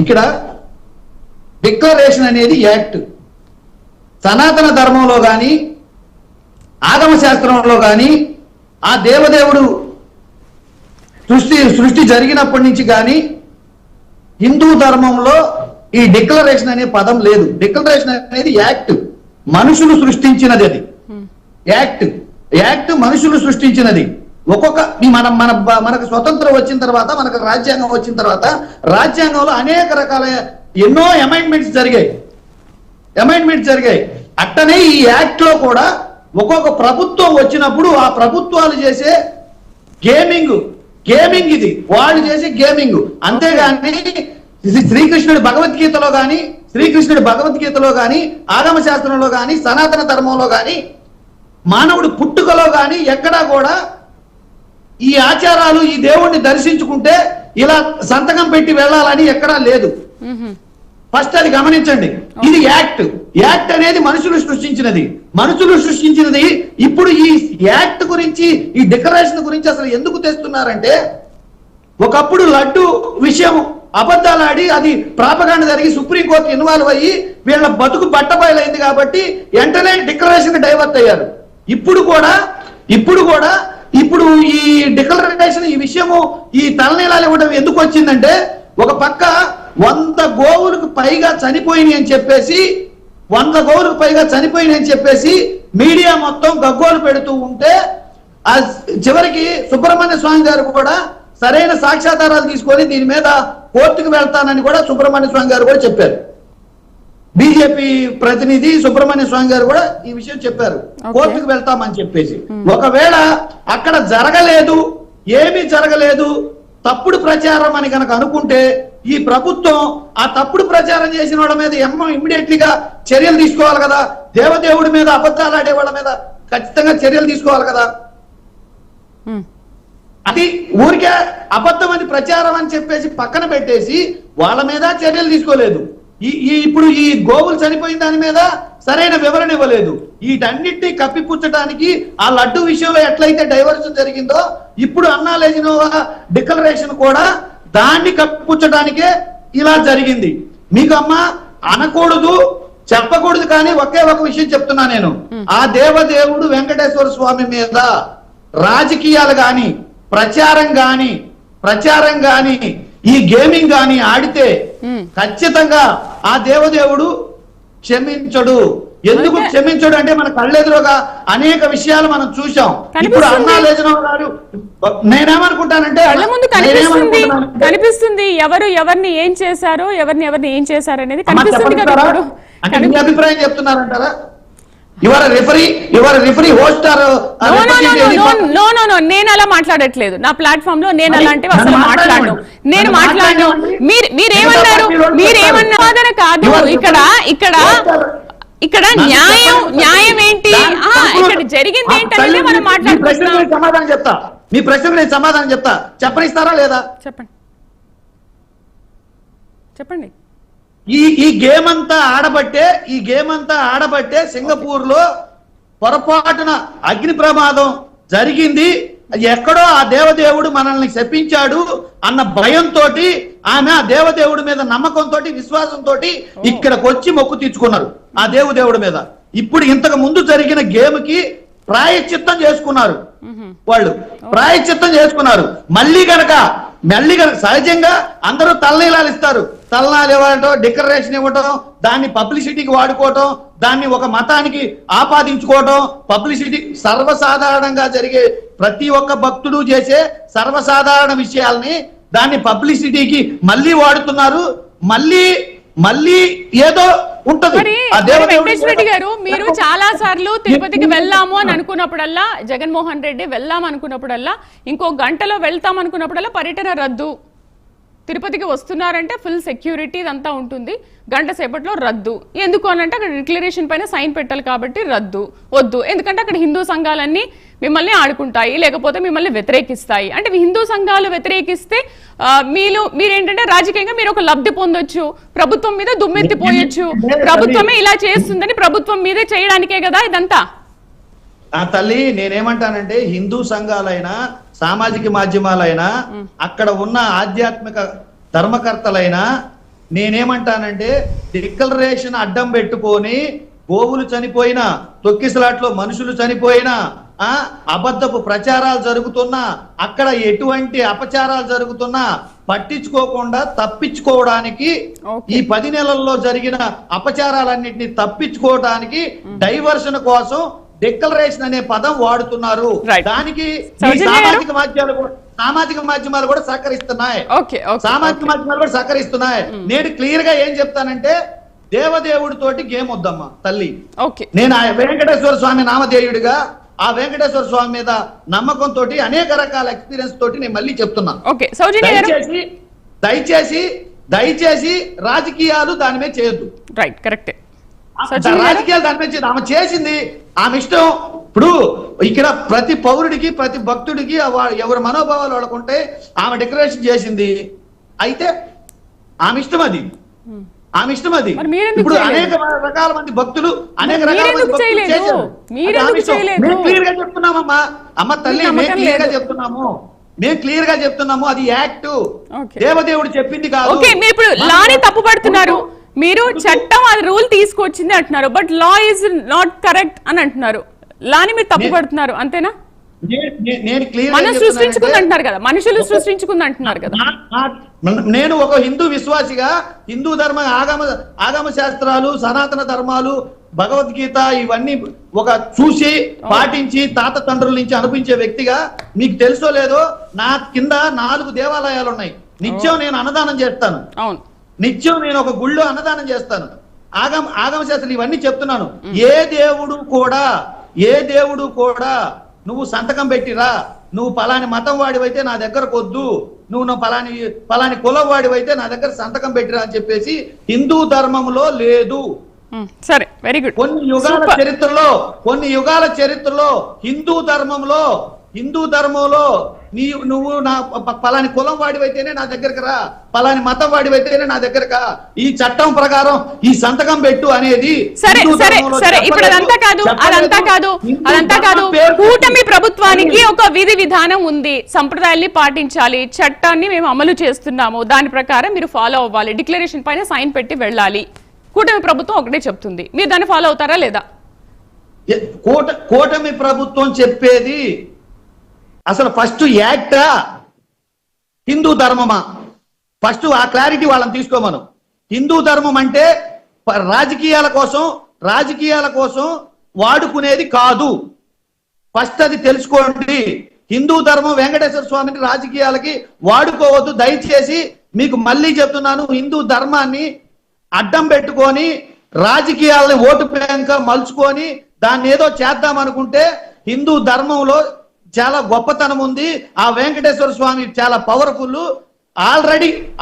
Speaker 3: ఇక్కడ డిక్లరేషన్ అనేది యాక్ట్. సనాతన ధర్మంలో గాని ఆగమ శాస్త్రంలో గాని ఆ దేవదేవుడు సృష్టి జరిగినప్పటి నుంచి కానీ హిందూ ధర్మంలో ఈ డిక్లరేషన్ అనే పదం లేదు. డిక్లరేషన్ అనేది యాక్ట్, మనుషులు సృష్టించినది. అది యాక్ట్ మనుషులు సృష్టించినది. మనకు స్వతంత్రం వచ్చిన తర్వాత, మనకు రాజ్యాంగం వచ్చిన తర్వాత, రాజ్యాంగంలో అనేక రకాల ఎన్నో అమెండ్మెంట్స్ జరిగాయి. అట్టనే ఈ యాక్ట్ లో కూడా ఒక్కొక్క ప్రభుత్వం వచ్చినప్పుడు ఆ ప్రభుత్వాలు చేసే గేమింగ్ ఇది, వాళ్ళు చేసే గేమింగ్. అంతేగాని శ్రీకృష్ణుడి భగవద్గీతలో గాని ఆగమ శాస్త్రంలో గాని సనాతన ధర్మంలో గాని మానవుడు పుట్టుకలో గాని ఎక్కడా కూడా ఈ ఆచారాలు, ఈ దేవుణ్ణి దర్శించుకుంటే ఇలా సంతకం పెట్టి వెళ్ళాలని ఎక్కడా లేదు. ఫస్ట్ అది గమనించండి. ఇది యాక్ట్ అనేది మనుషులు సృష్టించినది. ఇప్పుడు ఈ యాక్ట్ గురించి, ఈ డిక్లరేషన్ గురించి అసలు ఎందుకు తెస్తున్నారంటే, ఒకప్పుడు లడ్డు విషయం అబద్ధాలాడి అది ప్రాపగాండ జరిగి సుప్రీంకోర్టు ఇన్వాల్వ్ అయ్యి వీళ్ళ బతుకు బట్టబయలైంది కాబట్టి వెంటనే డిక్లరేషన్ డైవర్ట్ అయ్యారు. ఇప్పుడు ఈ డిక్లరేషన్, ఈ విషయము, ఈ తలనీలాలు ఇవ్వడం ఎందుకు వచ్చిందంటే, ఒక పక్క 100 గోవులకు పైగా చనిపోయినాయి అని చెప్పేసి మీడియా మొత్తం గగ్గోలు పెడుతూ ఉంటే, చివరికి సుబ్రహ్మణ్య స్వామి గారు కూడా సరైన సాక్ష్యాధారాలు తీసుకొని దీని మీద కోర్టుకు వెళ్తానని కూడా సుబ్రహ్మణ్య స్వామి గారు కూడా చెప్పారు. బీజేపీ ప్రతినిధి సుబ్రహ్మణ్య స్వామి గారు కూడా ఈ విషయం చెప్పారు, కోర్టుకు వెళ్తామని చెప్పేసి. ఒకవేళ అక్కడ ఏమీ జరగలేదు, తప్పుడు ప్రచారం అని కనుక అనుకుంటే, ఈ ప్రభుత్వం ఆ తప్పుడు ప్రచారం చేసిన వాళ్ళ మీద ఇమ్మీడియట్లీగా చర్యలు తీసుకోవాలి కదా. దేవదేవుడి మీద అబద్ధాలు ఆడే వాళ్ళ మీద ఖచ్చితంగా చర్యలు తీసుకోవాలి కదా. అది ఊరికే అబద్ధం అని ప్రచారం అని చెప్పేసి పక్కన పెట్టేసి వాళ్ళ మీద చర్యలు తీసుకోలేదు. ఇప్పుడు ఈ గోవులు చనిపోయిన దాని మీద సరైన వివరణ ఇవ్వలేదు. వీటన్నిటినీ కప్పిపుచ్చడానికి ఆ లడ్డు విషయంలో ఎట్లయితే డైవర్షన్ జరిగిందో, ఇప్పుడు అన్నా లెజినోవా డిక్లరేషన్ కూడా దాన్ని కప్పిపుచ్చడానికే ఇలా జరిగింది. మీకు అనకూడదు, చెప్పకూడదు, కానీ ఒకే ఒక విషయం చెప్తున్నా నేను. ఆ దేవదేవుడు వెంకటేశ్వర స్వామి మీద రాజకీయాలు గాని ప్రచారం గాని ఈ గేమింగ్ గాని ఆడితే ఖచ్చితంగా ఆ దేవదేవుడు క్షమించడు. ఎందుకు క్షమించడు అంటే మన కళ్ళెదురుగా అనేక విషయాలు మనం చూసాం. ఇప్పుడు అన్నా లేజరావు గారు, నేనేమనుకుంటానంటే
Speaker 1: కనిపిస్తుంది ఎవరిని ఏం చేశారో ఎవరిని ఏం చేశారు అనేది కనిపిస్తుంది కదా.
Speaker 3: అంటే మీ అభిప్రాయం చెప్తున్నారంటారా? Your referee హోస్టర్.
Speaker 1: నేను అలా మాట్లాడట్లేదు. నా ప్లాట్ఫామ్ లో నేను అలాంటివి అసలు మాట్లాడను. నేను మాట్లాడను. మీరేమన్నా కాదు. ఇక్కడ న్యాయం ఏంటి, ఇక్కడ జరిగింది ఏంటనేది మనం మాట్లాడుకుంటున్నాం.
Speaker 3: సమాధానం చెప్తా, మీ ప్రశ్నకు నేను సమాధానం చెప్తా. చెప్పనిస్తారా లేదా?
Speaker 1: చెప్పండి.
Speaker 3: ఈ గేమ్ అంతా ఆడబట్టే సింగపూర్ లో పొరపాటున అగ్ని ప్రమాదం జరిగింది. ఎక్కడో ఆ దేవదేవుడు మనల్ని శపించాడు అన్న భయంతో ఆమె ఆ దేవదేవుడి మీద నమ్మకంతో విశ్వాసంతో ఇక్కడికి వచ్చి మొక్కు తీర్చుకున్నారు ఆ దేవదేవుడి మీద. ఇప్పుడు ఇంతకు ముందు జరిగిన గేమ్ కి ప్రాయశ్చిత్తం చేసుకున్నారు వాళ్ళు. మళ్ళీ గనక సహజంగా అందరూ తలనీలాలు ఇస్తారు. తలనాలు ఇవ్వటం, డిక్లరేషన్ ఇవ్వటం, దాన్ని పబ్లిసిటీకి వాడుకోవటం, దాన్ని ఒక మతానికి ఆపాదించుకోవటం, పబ్లిసిటీ సర్వసాధారణంగా జరిగే ప్రతి ఒక్క భక్తుడు చేసే సర్వసాధారణ విషయాల్ని దాన్ని పబ్లిసిటీకి మళ్ళీ వాడుతున్నారు. మళ్ళీ ఏదో ఉంటది.
Speaker 1: వెంకటేశ్వర రెడ్డి గారు, మీరు చాలా సార్లు తిరుపతికి వెళ్ళాము అని అనుకున్నప్పుడల్లా, జగన్మోహన్ రెడ్డి వెళ్దాం అనుకున్నప్పుడల్లా, ఇంకో గంటలో వెళ్తాం అనుకున్నప్పుడల్లా పర్యటన రద్దు. తిరుపతికి వస్తున్నారంటే ఫుల్ సెక్యూరిటీ ఇదంతా ఉంటుంది, గంట సేపట్లో రద్దు. ఎందుకు అనంటే అక్కడ డిక్లరేషన్ పైన సైన్ పెట్టాలి కాబట్టి రద్దు. వద్దు, ఎందుకంటే అక్కడ హిందూ సంఘాలన్నీ మిమ్మల్ని ఆడుకుంటాయి, లేకపోతే మిమ్మల్ని వ్యతిరేకిస్తాయి. అంటే హిందూ సంఘాలు వ్యతిరేకిస్తే మీరేంటంటే రాజకీయంగా మీరు ఒక లబ్ధి పొందొచ్చు, ప్రభుత్వం మీద దుమ్మెత్తిపోయొచ్చు. ప్రభుత్వమే ఇలా చేస్తుందని ప్రభుత్వం మీదే చేయడానికే కదా ఇదంతా.
Speaker 3: ఆ తల్లి, నేనేమంటానంటే హిందూ సంఘాలైనా సామాజిక మాధ్యమాలైనా అక్కడ ఉన్న ఆధ్యాత్మిక ధర్మకర్తలైనా నేనేమంటానంటే డిక్లరేషన్ అడ్డం పెట్టుకొని గోవులు చనిపోయినా, తొక్కిసలాట్లో మనుషులు చనిపోయినా, అబద్ధపు ప్రచారాలు జరుగుతున్నా, అక్కడ ఎటువంటి అపచారాలు జరుగుతున్నా పట్టించుకోకుండా తప్పించుకోవడానికి ఈ 10 నెలల్లో జరిగిన అపచారాలన్నింటినీ తప్పించుకోవడానికి డైవర్షన్ కోసం డిక్లరేషన్ అనే పదం వాడుతున్నారు. దానికి సామాజిక మాధ్యమాలు కూడా సహకరిస్తున్నాయి. నేను క్లియర్ గా ఏం చెప్తానంటే దేవదేవుడి తోటి గేమ్ వద్దమ్మా తల్లి. నేను ఆ వెంకటేశ్వర స్వామి నామధేయుడిగా ఆ వెంకటేశ్వర స్వామి మీద నమ్మకంతో అనేక రకాల ఎక్స్పీరియన్స్ తోటి నేను మళ్ళీ చెప్తున్నా, దయచేసి రాజకీయాలు దాని మీద చేయొద్దు. రాజకీయాలు దాని మీద ఆమె చేసింది ఆమె ఇష్టం. ఇప్పుడు ఇక్కడ ప్రతి పౌరుడికి ప్రతి భక్తుడికి ఎవరి మనోభావాలు వాళ్ళకుంటే ఆమె డిక్లరేషన్ చేసింది, అయితే ఆమె ఇష్టం అది. ఇప్పుడు అనేక రకాల మంది భక్తులు క్లియర్ గా చెప్తున్నామమ్మా. అమ్మ తల్లి, మేము క్లియర్ గా చెప్తున్నాము అది యాక్ట్, దేవదేవుడు చెప్పింది కాదు.
Speaker 1: ఇప్పుడు లాని తప్పు పడుతున్నారు మీరు. చట్టం అది రూల్ తీసుకొచ్చింది అంటున్నారు, but law is not correct అని అంటున్నారు. లాని మీరు తప్పు పడుతున్నారు, అంతేనా? మనం సృష్టించుకుంది అంటున్నారు కదా, మనుషులు సృష్టించుకుంది అంటున్నారు కదా.
Speaker 3: నేను ఒక హిందూ విశ్వాసిగా హిందూ ధర్మ ఆగమ శాస్త్రాలు, సనాతన ధర్మాలు, భగవద్గీత ఇవన్నీ ఒక చూసి పాటించి తాత తండ్రుల నుంచి అనిపించే వ్యక్తిగా మీకు తెలుసో లేదో నా కింద 4 దేవాలయాలు ఉన్నాయి. నిత్యం నేను అన్నదానం చేస్తాను. నిత్యం నేను ఒక గుళ్ళో అన్నదానం చేస్తాను. ఆగమ శాస్త్రాలు ఇవన్నీ చెప్తున్నాను. ఏ దేవుడు కూడా నువ్వు సంతకం పెట్టిరా, నువ్వు పలాని మతం వాడివైతే నా దగ్గరకు వద్దు, నువ్వు పలాని కులం వాడివైతే నా దగ్గర సంతకం పెట్టిరా అని చెప్పేసి హిందూ ధర్మంలో లేదు.
Speaker 1: సరే, వెరీ గుడ్.
Speaker 3: కొన్ని యుగాల చరిత్రలో హిందూ ధర్మంలో నువ్వు నా పలాని కులం వాడివైతేనే నా దగ్గరకు రా, పలాని మతం వాడివైతేనే నా దగ్గరకా, ఈ చట్టం ప్రకారం ఈ సంతకం పెట్టు అనేది.
Speaker 1: సరే, ఇప్పుడు అదంతా కాదు. కూటమి ప్రభుత్వానికి ఒక విధి విధానం ఉంది, సంప్రదాయాల్ని పాటించాలి, చట్టాన్ని మేము అమలు చేస్తున్నాము, దాని ప్రకారం మీరు ఫాలో అవ్వాలి, డిక్లరేషన్ పైన సైన్ పెట్టి వెళ్ళాలి. కూటమి ప్రభుత్వం ఒకటే చెప్తుంది. మీరు దాన్ని ఫాలో అవుతారా లేదా?
Speaker 3: కూటమి ప్రభుత్వం చెప్పేది అసలు ఫస్ట్ యాక్టా హిందూ ధర్మమా? ఫస్ట్ ఆ క్లారిటీ వాళ్ళని తీసుకోమను. హిందూ ధర్మం అంటే రాజకీయాల కోసం వాడుకునేది కాదు. ఫస్ట్ అది తెలుసుకోండి. హిందూ ధర్మం వెంకటేశ్వర స్వామిని రాజకీయాలకి వాడుకోవద్దు దయచేసి. మీకు మళ్ళీ చెప్తున్నాను, హిందూ ధర్మాన్ని అడ్డం పెట్టుకొని రాజకీయాలని ఓటు బ్యాంక్ మలుచుకొని దాన్ని ఏదో చేద్దాం అనుకుంటే హిందూ ధర్మంలో చాలా గొప్పతనం ఉంది. ఆ వెంకటేశ్వర స్వామి చాలా పవర్ఫుల్.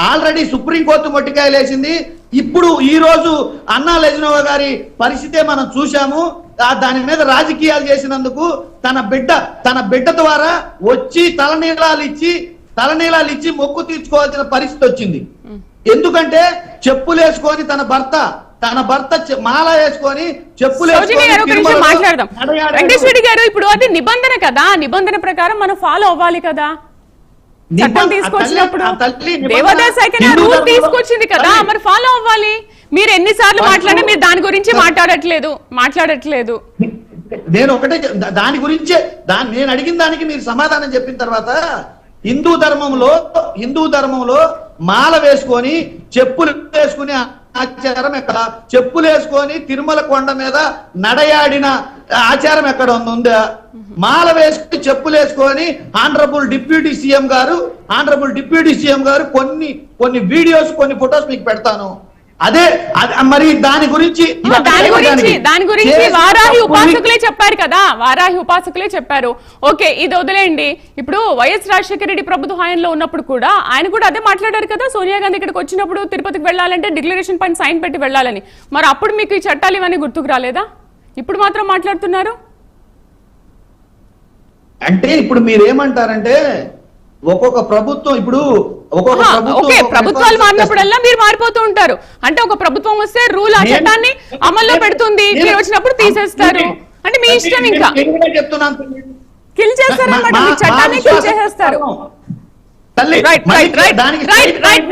Speaker 3: ఆల్రెడీ సుప్రీంకోర్టు మొట్టికాయలు వేసింది. ఇప్పుడు ఈ రోజు అన్నా లెజ్నోవా గారి పరిస్థితే మనం చూశాము. దాని మీద రాజకీయాలు చేసినందుకు తన బిడ్డ ద్వారా వచ్చి తలనీలాలు ఇచ్చి మొక్కు తీర్చుకోవాల్సిన పరిస్థితి వచ్చింది. ఎందుకంటే చెప్పులు వేసుకొని తన భర్త మాల వేసుకొని చెప్పులు
Speaker 1: మాట్లాడదాం. వెంకటేశ్వర గారు, ఇప్పుడు అది నిబంధన కదా, నిబంధన ప్రకారం మనం ఫాలో అవ్వాలి కదా. చట్టం తీసుకొచ్చినప్పుడు దేవాదాయ శాఖ రూల్ తీసుకొచ్చింది కదా, మరి ఫాలో అవ్వాలి. మీరు ఎన్నిసార్లు మాట్లాడినా మీరు దాని గురించి మాట్లాడట్లేదు.
Speaker 3: నేను ఒకటే దాని గురించే నేను అడిగిన దానికి మీరు సమాధానం చెప్పిన తర్వాత హిందూ ధర్మంలో మాల వేసుకొని చెప్పులు వేసుకుని ఆచారం ఎక్కడ? చెప్పులు వేసుకొని తిరుమల కొండ మీద నడయాడిన ఆచారం ఎక్కడ ఉందా? మాల వేసుకుని చెప్పులు వేసుకొని ఆనరబుల్ డిప్యూటీ సీఎం గారు కొన్ని వీడియోస్ కొన్ని ఫొటోస్ మీకు పెడతాను. అదే మరి దాని గురించి
Speaker 1: వారాహి ఉపాసకులే చెప్పారు కదా, ఓకే ఇది వదిలేండి. ఇప్పుడు వైఎస్ రాజశేఖర రెడ్డి ప్రభుత్వ హయాంలో ఉన్నప్పుడు కూడా ఆయన కూడా అదే మాట్లాడారు కదా, సోనియా గాంధీ ఇక్కడికి వచ్చినప్పుడు తిరుపతికి వెళ్ళాలంటే డిక్లరేషన్ పైన సైన్ పెట్టి వెళ్ళాలని. మరి అప్పుడు మీకు ఈ చట్టాలు ఇవన్నీ గుర్తుకు రాలేదా? ఇప్పుడు మాత్రం మాట్లాడుతున్నారు
Speaker 3: అంటే. ఇప్పుడు మీరేమంటారంటే ఒక్కొక్క ప్రభుత్వం
Speaker 1: ప్రభుత్వాలు మారినప్పుడల్లా మీరు మారిపోతూ ఉంటారు. అంటే ఒక ప్రభుత్వం వస్తే రూల్ ఆ చట్టాన్ని అమల్లో పెడుతుంది, మీరు వచ్చినప్పుడు తీసేస్తారు. అంటే మీ ఇష్టం. ఇంకా కిల్ చేస్తారన్నమాట, మీ చట్టాన్ని కిల్ చేసేస్తారు.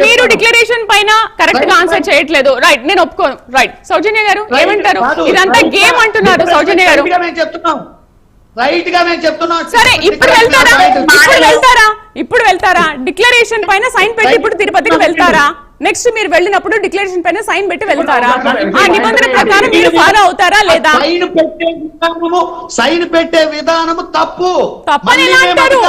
Speaker 1: మీరు డిక్లరేషన్ పైన కరెక్ట్ గా ఆన్సర్ చేయట్లేదు. రైట్, నేను ఒప్పుకోను. రైట్, సౌజన్య గారు ఏమంటారు? ఇదంతా గేమ్ అంటున్నారు సౌజన్య గారు. సరే, ఇప్పుడు వెళ్తారా డిక్లరేషన్ పైన సైన్ పెట్టి? ఇప్పుడు తిరుపతికి వెళ్తారా? నెక్స్ట్ మీరు వెళ్ళినప్పుడు డిక్లరేషన్ పైన సైన్ పెట్టి వెళ్తారా? ఆ నిబంధన ప్రకారం మీరు ఫాలో అవుతారా లేదా?
Speaker 3: సైన్ పెట్టే విధానము
Speaker 1: తప్పని అంటారు.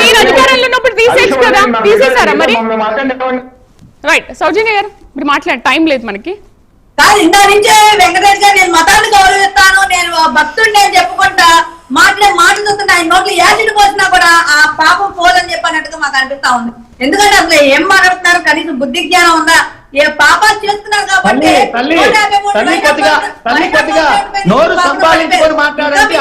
Speaker 1: మీరు అధికారంలో ఉన్నప్పుడు తీసేయచ్చు కదా, తీసేసారా మరి? రైట్, సౌజన్య గారు మీరు మాట్లాడే టైం లేదు మనకి.
Speaker 2: కాదు, ఇందా నుంచే వెంకటేష్ గారు నేను మతాన్ని గౌరవిస్తాను, నేను భక్తుడిని అని చెప్పుకుంటా మాట చూస్తున్నా. ఆయన నోట్లు యాసిడ్ పోసినా కూడా ఆ పాపం పోదని చెప్పినట్టుగా మాకు అనిపిస్తా ఉంది. ఎందుకంటే అసలు ఏం మాట్లాడుతున్నారు? కనీసం బుద్ధి జ్ఞానం ఉందా? ఏ పాపాలు చేస్తున్నారు కాబట్టి
Speaker 3: నోరు సంపాదించుకొని మాట్లాడండి.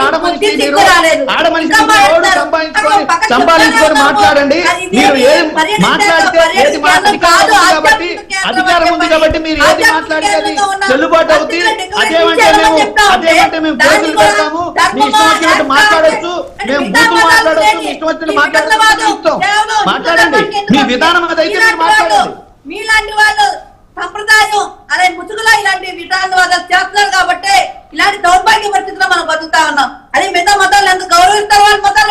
Speaker 3: సంపాదించుకొని మాట్లాడండి. మీరు ఏం మాట్లాడితే ఏది కాబట్టి అధికారం ఉంది కాబట్టి మీరు ఏది మాట్లాడేది చెల్లుబాటు అవుతుంది. అదేమంటే మేము కేసులు పెడతాము, మీ ఇష్టం వచ్చినట్టు మాట్లాడొచ్చు, మేము బూతులు మాట్లాడొచ్చు, మీ ఇష్టం వచ్చినట్టు మాట్లాడచ్చు. మాట్లాడండి, మీ విధానం అదైతే మీరు మాట్లాడండి.
Speaker 2: మీలాంటి వాళ్ళు సంప్రదాయం అదే ముసుగులా ఇలాంటి విధానవాదాలు చేస్తున్నారు కాబట్టి ఇలాంటి దౌర్భాగ్య పరిస్థితుల్లో మనం బతుకుతా ఉన్నాం. అదే మిగతా మతాలు ఎంత గౌరవిస్తారు వాళ్ళ మతాల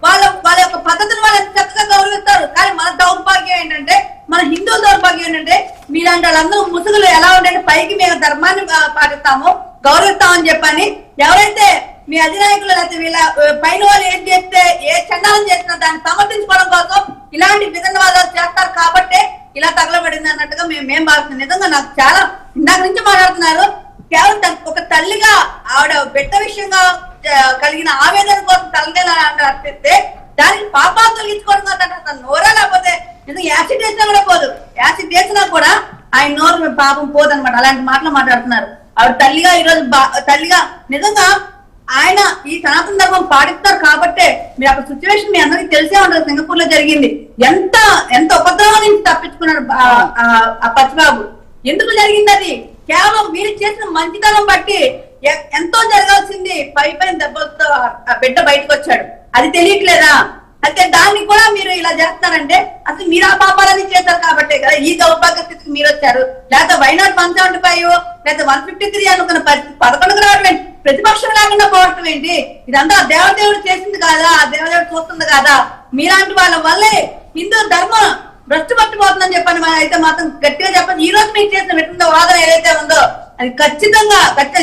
Speaker 2: వాళ్ళ యొక్క పద్ధతులు వాళ్ళు ఎంత చక్కగా గౌరవిస్తారు. కానీ మన దౌర్భాగ్యం ఏంటంటే, మన హిందూ దౌర్భాగ్యం ఏంటంటే, మీలాంటి వాళ్ళందరూ ముసుగులు ఎలా ఉండంటే పైకి మేము ధర్మాన్ని పాటిస్తాము, గౌరవిస్తామని చెప్పని ఎవరైతే మీ అధినాయకులు లేకపోతే వీళ్ళ పైన వాళ్ళు ఏం చేస్తే ఏ చండాలం చేసినా దాన్ని సమర్థించుకోవడం కోసం ఇలాంటి విధానవాదాలు చేస్తారు కాబట్టి ఇలా తగలబడింది అన్నట్టుగా మేము భావిస్తున్నాం. నిజంగా నాకు చాలా ఇందాక నుంచి మాట్లాడుతున్నారు. కేవలం ఒక తల్లిగా ఆవిడ బిడ్డ విషయంగా కలిగిన ఆవేదన కోసం తల్లిగా అర్పిస్తే దానికి పాపాలు తొలగించుకోవడం కాదంటే నోరా, లేకపోతే యాసిడ్ వేసినా కూడా పోదు. యాసిడ్ వేసినా కూడా ఆయన నోరు పాపం పోదనమాట. అలాంటి మాటలు మాట్లాడుతున్నారు. ఆవిడ తల్లిగా ఈరోజు తల్లిగా నిజంగా ఆయన ఈ సనాతన ధర్మం పాటిస్తారు కాబట్టే మీరు అక్కడ సిచ్యువేషన్ మీ అందరికి తెలిసే ఉంటుంది. సింగపూర్ లో జరిగింది. ఎంత ఉపద్రవం నుంచి తప్పించుకున్నాడు ఆ పచ్చిబాబు. ఎందుకు జరిగింది అది? కేవలం మీరు చేసిన మంచితనం బట్టి ఎంతో జరగాల్సింది పైన దెబ్బలతో ఆ బిడ్డ బయటకు వచ్చాడు, అది తెలియట్లేదా? అయితే దాన్ని కూడా మీరు ఇలా చేస్తారంటే అసలు మీరు ఆ పాపాలని చేశారు కాబట్టే కదా ఈ దౌర్భాగ్య స్థితికి మీరు వచ్చారు. లేకపోతే వైనాట్ 175 లేకపోతే 153 అనుకున్న 11కు రావడం ఏంటి? ప్రతిపక్షం లేకుండా పోవటం ఏంటి? ఇదంతా దేవదేవుడు చేసింది కాదా? ఆ దేవదేవుడు చూస్తుంది కాదా? మీలాంటి వాళ్ళ వల్లే హిందూ ధర్మం భ్రష్టు పట్టిపోతుందని చెప్పని అయితే మాత్రం గట్టిగా చెప్పండి. ఈ రోజు మీరు చేసిన విధంగా వాదన ఏదైతే ఉందో అది ఖచ్చితంగా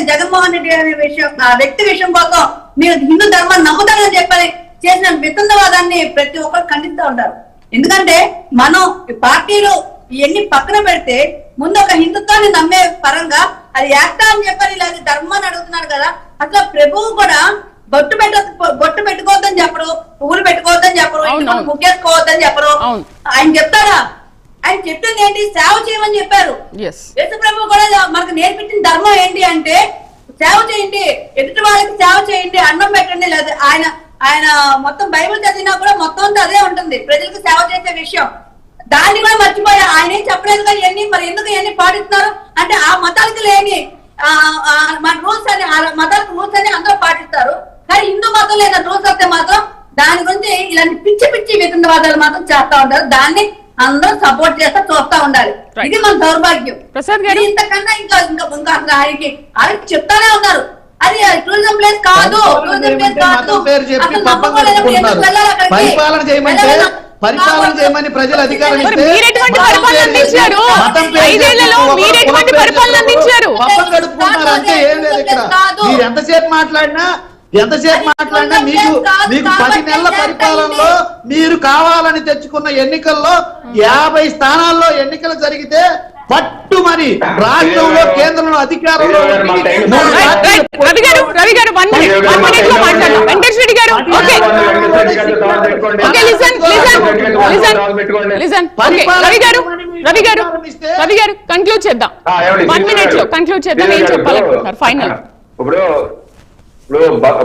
Speaker 2: జగన్మోహన్ రెడ్డి అనే విషయం, ఆ వ్యక్తి విషయం కోసం మీరు హిందూ ధర్మాన్ని నమ్ముతారని చెప్పని చేసిన వితండవాదాన్ని ప్రతి ఒక్కరు ఖండిస్తూ ఉంటారు. ఎందుకంటే మనం పార్టీలు ఇవన్నీ పక్కన పెడితే ముందు ఒక హిందుత్వాన్ని నమ్మే పరంగా అది యాక్టా అని చెప్పని లేదా ధర్మాన్ని అడుగుతున్నారు కదా. అసలు ప్రభువు కూడా బొట్టు పెట్టుకోవద్దని చెప్పరు, పువ్వులు పెట్టుకోవద్దని చెప్పరు, ముగ్గేసుకోవద్దని చెప్పరు. ఆయన చెప్తారా? ఆయన చెప్పింది ఏంటి? సేవ చేయమని చెప్పారు. యేసు ప్రభు కూడా మనకు నేర్పించిన ధర్మం ఏంటి అంటే సేవ చేయండి, ఎదుటి వాళ్ళకి సేవ చేయండి, అన్నం పెట్టండి. లేదా ఆయన మొత్తం బైబిల్ చదివినా కూడా మొత్తం అంతా అదే ఉంటుంది, ప్రజలకు సేవ చేసే విషయం. దాన్ని కూడా మర్చిపోయా. ఆయన ఏం చెప్పలేదు కానీ ఇవన్నీ మరి ఎందుకు ఇవన్నీ పాటిస్తున్నారు అంటే ఆ మతాలకు లేని మన రూల్స్ అని, ఆ మతాలకు రూల్స్ అని అందరూ పాటిస్తారు. కానీ హిందూ మతం లేదా రూల్స్ వస్తే మాత్రం దాని గురించి ఇలాంటి పిచ్చి వితండవాదాలు మాత్రం చేస్తా ఉంటారు. దాన్ని అందరూ సపోర్ట్ చేస్తా చూస్తా ఉండాలి. ఇది మన దౌర్భాగ్యం. ఇంతకన్నా ఇంకా ఆయనకి చెప్తానే ఉన్నారు అది టూరిజం ప్లేస్ కాదు, టూరిజం ప్లేస్ కాదు.
Speaker 3: పరిపాలన చేయమని ప్రజలు అధికారం అంటే ఏం లేదు ఇక్కడ. మీరు ఎంతసేపు మాట్లాడినా మీకు 10 నెలల పరిపాలనలో మీరు కావాలని తెచ్చుకున్న ఎన్నికల్లో 50 స్థానాల్లో ఎన్నికలు జరిగితే పట్టు మరి రాష్ట్రంలో కేంద్రంలో అధికారంలో
Speaker 1: కంక్లూడ్ చేద్దాం. 1 minute లో కంక్లూడ్ చేద్దాం. ఏం చెప్పాలనుకుంటున్నారు ఫైనల్?
Speaker 5: ఇప్పుడు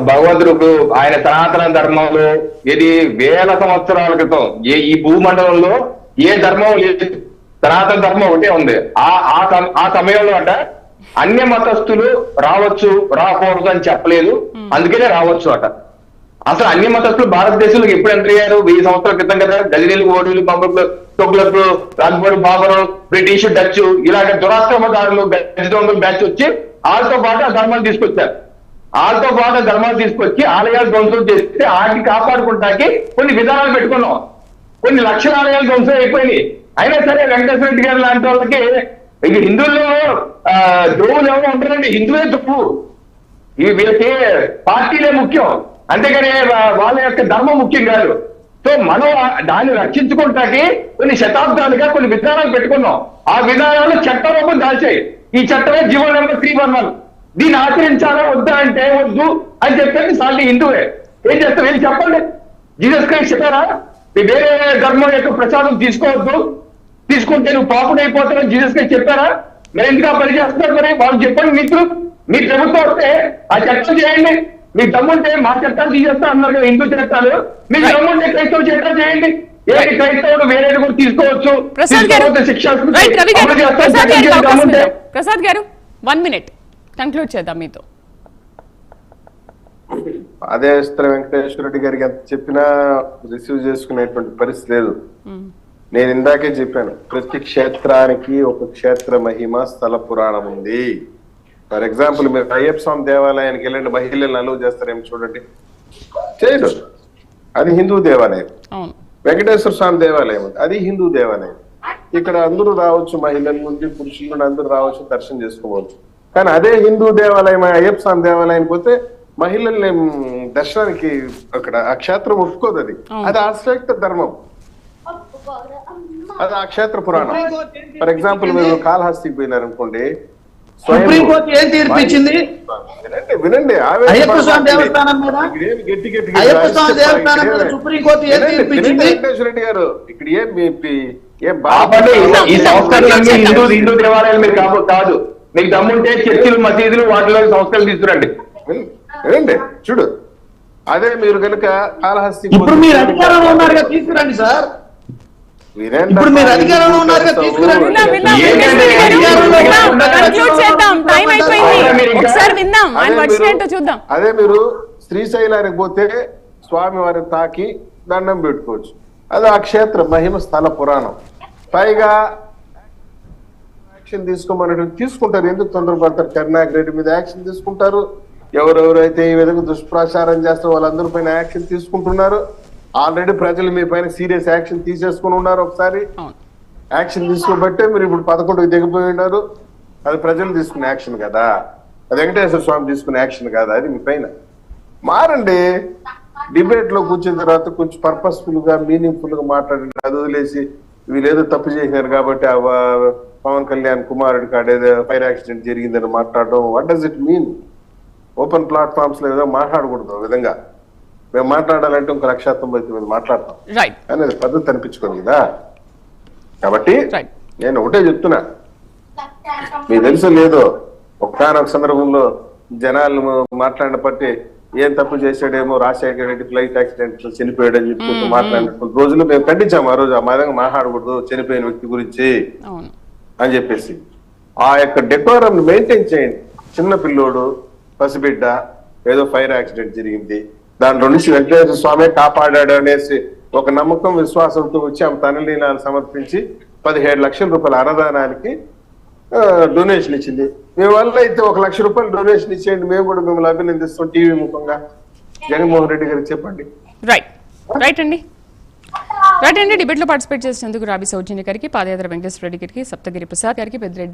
Speaker 5: భగవంతుడు ఆయన సనాతన ధర్మంలో ఇది వేల సంవత్సరాల క్రితం ఈ భూమండలంలో ఏ ధర్మం లేదు, సనాతన ధర్మం ఒకటే ఉంది. ఆ సమయంలో అంట అన్య మతస్థులు రావచ్చు రాకూడదు అని చెప్పలేదు, అందుకనే రావచ్చు అట. అసలు అన్య మతస్థులు భారతదేశంలోకి ఎప్పుడు ఎంటర్ అయ్యారు? 1000 సంవత్సరాల క్రితం కదా. గజనీలు, ఓడీలు, బంబర్లు, తొగ్లకు, రాజ్బరు, బాబరు, బ్రిటిష్, డచ్ ఇలాగ దురాక్రమదారులు, గజ దొంగలు బ్యాచ్ వచ్చి వాళ్ళతో పాటు ఆ ధర్మాన్ని తీసుకొచ్చారు. వాళ్ళతో పాటు ధర్మాలు తీసుకొచ్చి ఆలయాలు ధ్వంసం చేస్తే వాటిని కాపాడుకుంటానికి కొన్ని విధానాలు పెట్టుకున్నాం. కొన్ని లక్షల ఆలయాలు ధ్వంసం అయిపోయినాయి. అయినా సరే వెంకటేశ్వర రెడ్డి గారు లాంటి వాళ్ళకి ఇక హిందువుల్లో దేవులు ఎవరో ఉంటారండి, హిందువే తప్పు. ఇవి వీళ్ళకి పార్టీలే ముఖ్యం, అంతేగాని వాళ్ళ యొక్క ధర్మం ముఖ్యం కాదు. సో మనం దాన్ని రక్షించుకుంటాకి కొన్ని శతాబ్దాలుగా కొన్ని విధానాలు పెట్టుకున్నాం. ఆ విధానాలు చట్ట రూపం దాల్చాయి. ఈ చట్టమే జీవో నెంబర్ 311. దీన్ని ఆచరించాలా వద్దా అంటే వద్దు అని చెప్పేది సాల్టీ హిందువే. ఏం చేస్తారు? ఏం చెప్పండి. జీసస్ క్రైస్ట్ చెప్పారా వేరే ధర్మం యొక్క ప్రసాదం తీసుకోవద్దు, తీసుకుంటే నువ్వు పాపుడు అయిపోతావు జీసస్ క్రైస్ట్ చెప్పారా? మరి ఎందుకు ఆ పని చేస్తున్నారు? మరి వాళ్ళు చెప్పండి. మీ ప్రభుత్వం వస్తే ఆ చట్టం చేయండి. మీ దమ్ముంటే మా చట్టాలు తీసేస్తా అన్నారు కదా హిందూ చట్టాలు. మీకు దమ్ముంటే క్రైస్తవ చట్టాలు చేయండి. ఏది క్రైస్తవుడు వేరేది కూడా తీసుకోవచ్చు. శిక్ష
Speaker 1: ప్రసాద్ గారు 1 minute కంక్లూడ్ చేద్దాం మీతో.
Speaker 4: అదే వెంకటేశ్వర రెడ్డి గారికి ఎంత చెప్పినా రిసీవ్ చేసుకునేటువంటి పరిస్థితి లేదు. నేను ఇందాకే చెప్పాను, ప్రతి క్షేత్రానికి ఒక క్షేత్ర మహిమ స్థల పురాణం ఉంది. ఫర్ ఎగ్జాంపుల్ మీరు అయ్యప్ప స్వామి దేవాలయానికి వెళ్ళండి, మహిళలను అలవ్ చేస్తారేమో చూడండి, చేయరు. అది హిందూ దేవాలయం. వెంకటేశ్వర స్వామి దేవాలయం అది హిందూ దేవాలయం. ఇక్కడ అందరూ రావచ్చు, మహిళల నుండి పురుషుల నుండి అందరూ రావచ్చు, దర్శనం చేసుకోవచ్చు. కానీ అదే హిందూ దేవాలయం అయ్యప్ప స్వామి దేవాలయానికి పోతే మహిళల్ని దర్శనానికి అక్కడ ఆ క్షేత్రం ఒప్పుకోదు. అది ఆశ్రయక్త ధర్మం, అది ఆ క్షేత్ర పురాణం. ఫర్ ఎగ్జాంపుల్ మీరు కాళహస్తికి పోయినారు అనుకోండి,
Speaker 3: సుప్రీంకోర్టు ఏం తీర్పిచ్చింది?
Speaker 4: వినండి.
Speaker 3: అయ్యప్ప స్వామి దేవస్థానం మీద సుప్రీంకోర్టు ఏం తీర్పిచ్చింది?
Speaker 4: వెంకటేశ్వర రెడ్డి గారు ఇక్కడ
Speaker 5: ఈ సంస్కరణలన్నీ హిందూ దేవాలయాలు మీరు కాదు. మీకు దమ్ముంటే చర్చిలు, మసీదులు వాటిలో సంస్కరణలు తీసుకురండి.
Speaker 4: వినండి, చూడు. అదే మీరు కనుక కాళహస్తి
Speaker 3: ఇప్పుడు మీరు అధికారంలో ఉన్నారుగా, తీసుకురండి సార్. ఇప్పుడు మీరు అధికారంలో ఉన్నారుగా, తీసుకురండి.
Speaker 1: టైం అయిపోయింది.
Speaker 4: మీరు ఇంకా-
Speaker 1: ఒకసారి విందాం, ఆయన
Speaker 4: అదే
Speaker 1: వర్షన్
Speaker 4: మీరు-
Speaker 1: ఏంటో చూద్దాం.
Speaker 4: అదే మీరు శ్రీశైలానికి పోతే స్వామి వారిని తాకి దండం పెట్టుకోవచ్చు. అది ఆ క్షేత్ర మహిమ స్థల పురాణం. పైగా యాక్షన్ తీసుకోమని తీసుకుంటారు. ఎందుకు తొందరపడతారు? కరుణాకర్ రెడ్డి మీద యాక్షన్ తీసుకుంటారు. ఎవరెవరైతే ఈ విధంగా దుష్ప్రచారం చేస్తారో వాళ్ళందరి పైన యాక్షన్ తీసుకుంటున్నారు. ఆల్రెడీ ప్రజలు మీ పైన సీరియస్ యాక్షన్ తీసేసుకుని ఉన్నారు. ఒకసారి
Speaker 1: అవును.
Speaker 4: యాక్షన్ తీసుకోబట్టే మీరు ఇప్పుడు 11కి దిగిపోయి ఉన్నారు. అది ప్రజలు తీసుకునే యాక్షన్ కదా, అది వెంకటేశ్వర స్వామి తీసుకునే యాక్షన్ కదా. అది మీ పైన మారండి. డిబేట్ లో కూర్చున్న తర్వాత కొంచెం పర్పస్ఫుల్ గా మీనింగ్ఫుల్ గా మాట్లాడండి. అది వదిలేసి వీళ్ళేదో తప్పు చేసినారు కాబట్టి పవన్ కళ్యాణ్ కుమారుడి కాడేదో ఫైర్ యాక్సిడెంట్ జరిగిందని మాట్లాడడం, what does it mean? Open platforms లో ఏదో మాట్లాడకూడదు. ఆ విధంగా మేము మాట్లాడాలంటే ఇంకో 1,90,000 మంది మాట్లాడతాం
Speaker 1: రైట్
Speaker 4: అనేది పద్ధతి అనిపించుకోండి కదా. కాబట్టి
Speaker 1: రైట్.
Speaker 4: నేను ఒకటే చెప్తున్నా, మీకు తెలుసో లేదో ఒక్కనొక సందర్భంలో జనాలు మాట్లాడిన బట్టి ఏం తప్పు చేశాడేమో, రాజశేఖర రెడ్డి ఫ్లైట్ యాక్సిడెంట్ చనిపోయాడని చెప్పుకుంటూ మాట్లాడినటువంటి రోజులు మేము ఖండించాము. ఆ రోజు ఆ విధంగా మాట్లాడకూడదు చనిపోయిన వ్యక్తి గురించి
Speaker 1: అవును.
Speaker 4: అని చెప్పేసి. ఆ యొక్క డెకోరం మెయింటైన్ చేయండి. చిన్న పిల్లోడు, పసిబిడ్డ, ఏదో ఫైర్ యాక్సిడెంట్ జరిగింది, దాంట్లో నుంచి వెంకటేశ్వర స్వామి కాపాడాడు అనేసి ఒక నమ్మకం విశ్వాసంతో వచ్చి ఆమె తనలీనాలు సమర్పించి 17 లక్షల రూపాయల అన్నదానానికి డొనేషన్ ఇచ్చింది. మీ వల్ల అయితే 1 లక్ష రూపాయలు డొనేషన్ ఇచ్చేయండి, మేము కూడా మిమ్మల్ని అభినందిస్తాం టీవీ ముఖంగా. జగన్మోహన్ రెడ్డి గారికి చెప్పండి.
Speaker 1: రైట్ రైట్ అండి డిబేట్ లో పార్టిసిపేట్ చేసినందుకు రాబి సౌజన్య గారికి, పాదయాత్ర వెంకటేశ్వర రెడ్డి గారికి, సప్తగిరి ప్రసాద్ గారికి, పెద్దిరెడ్డి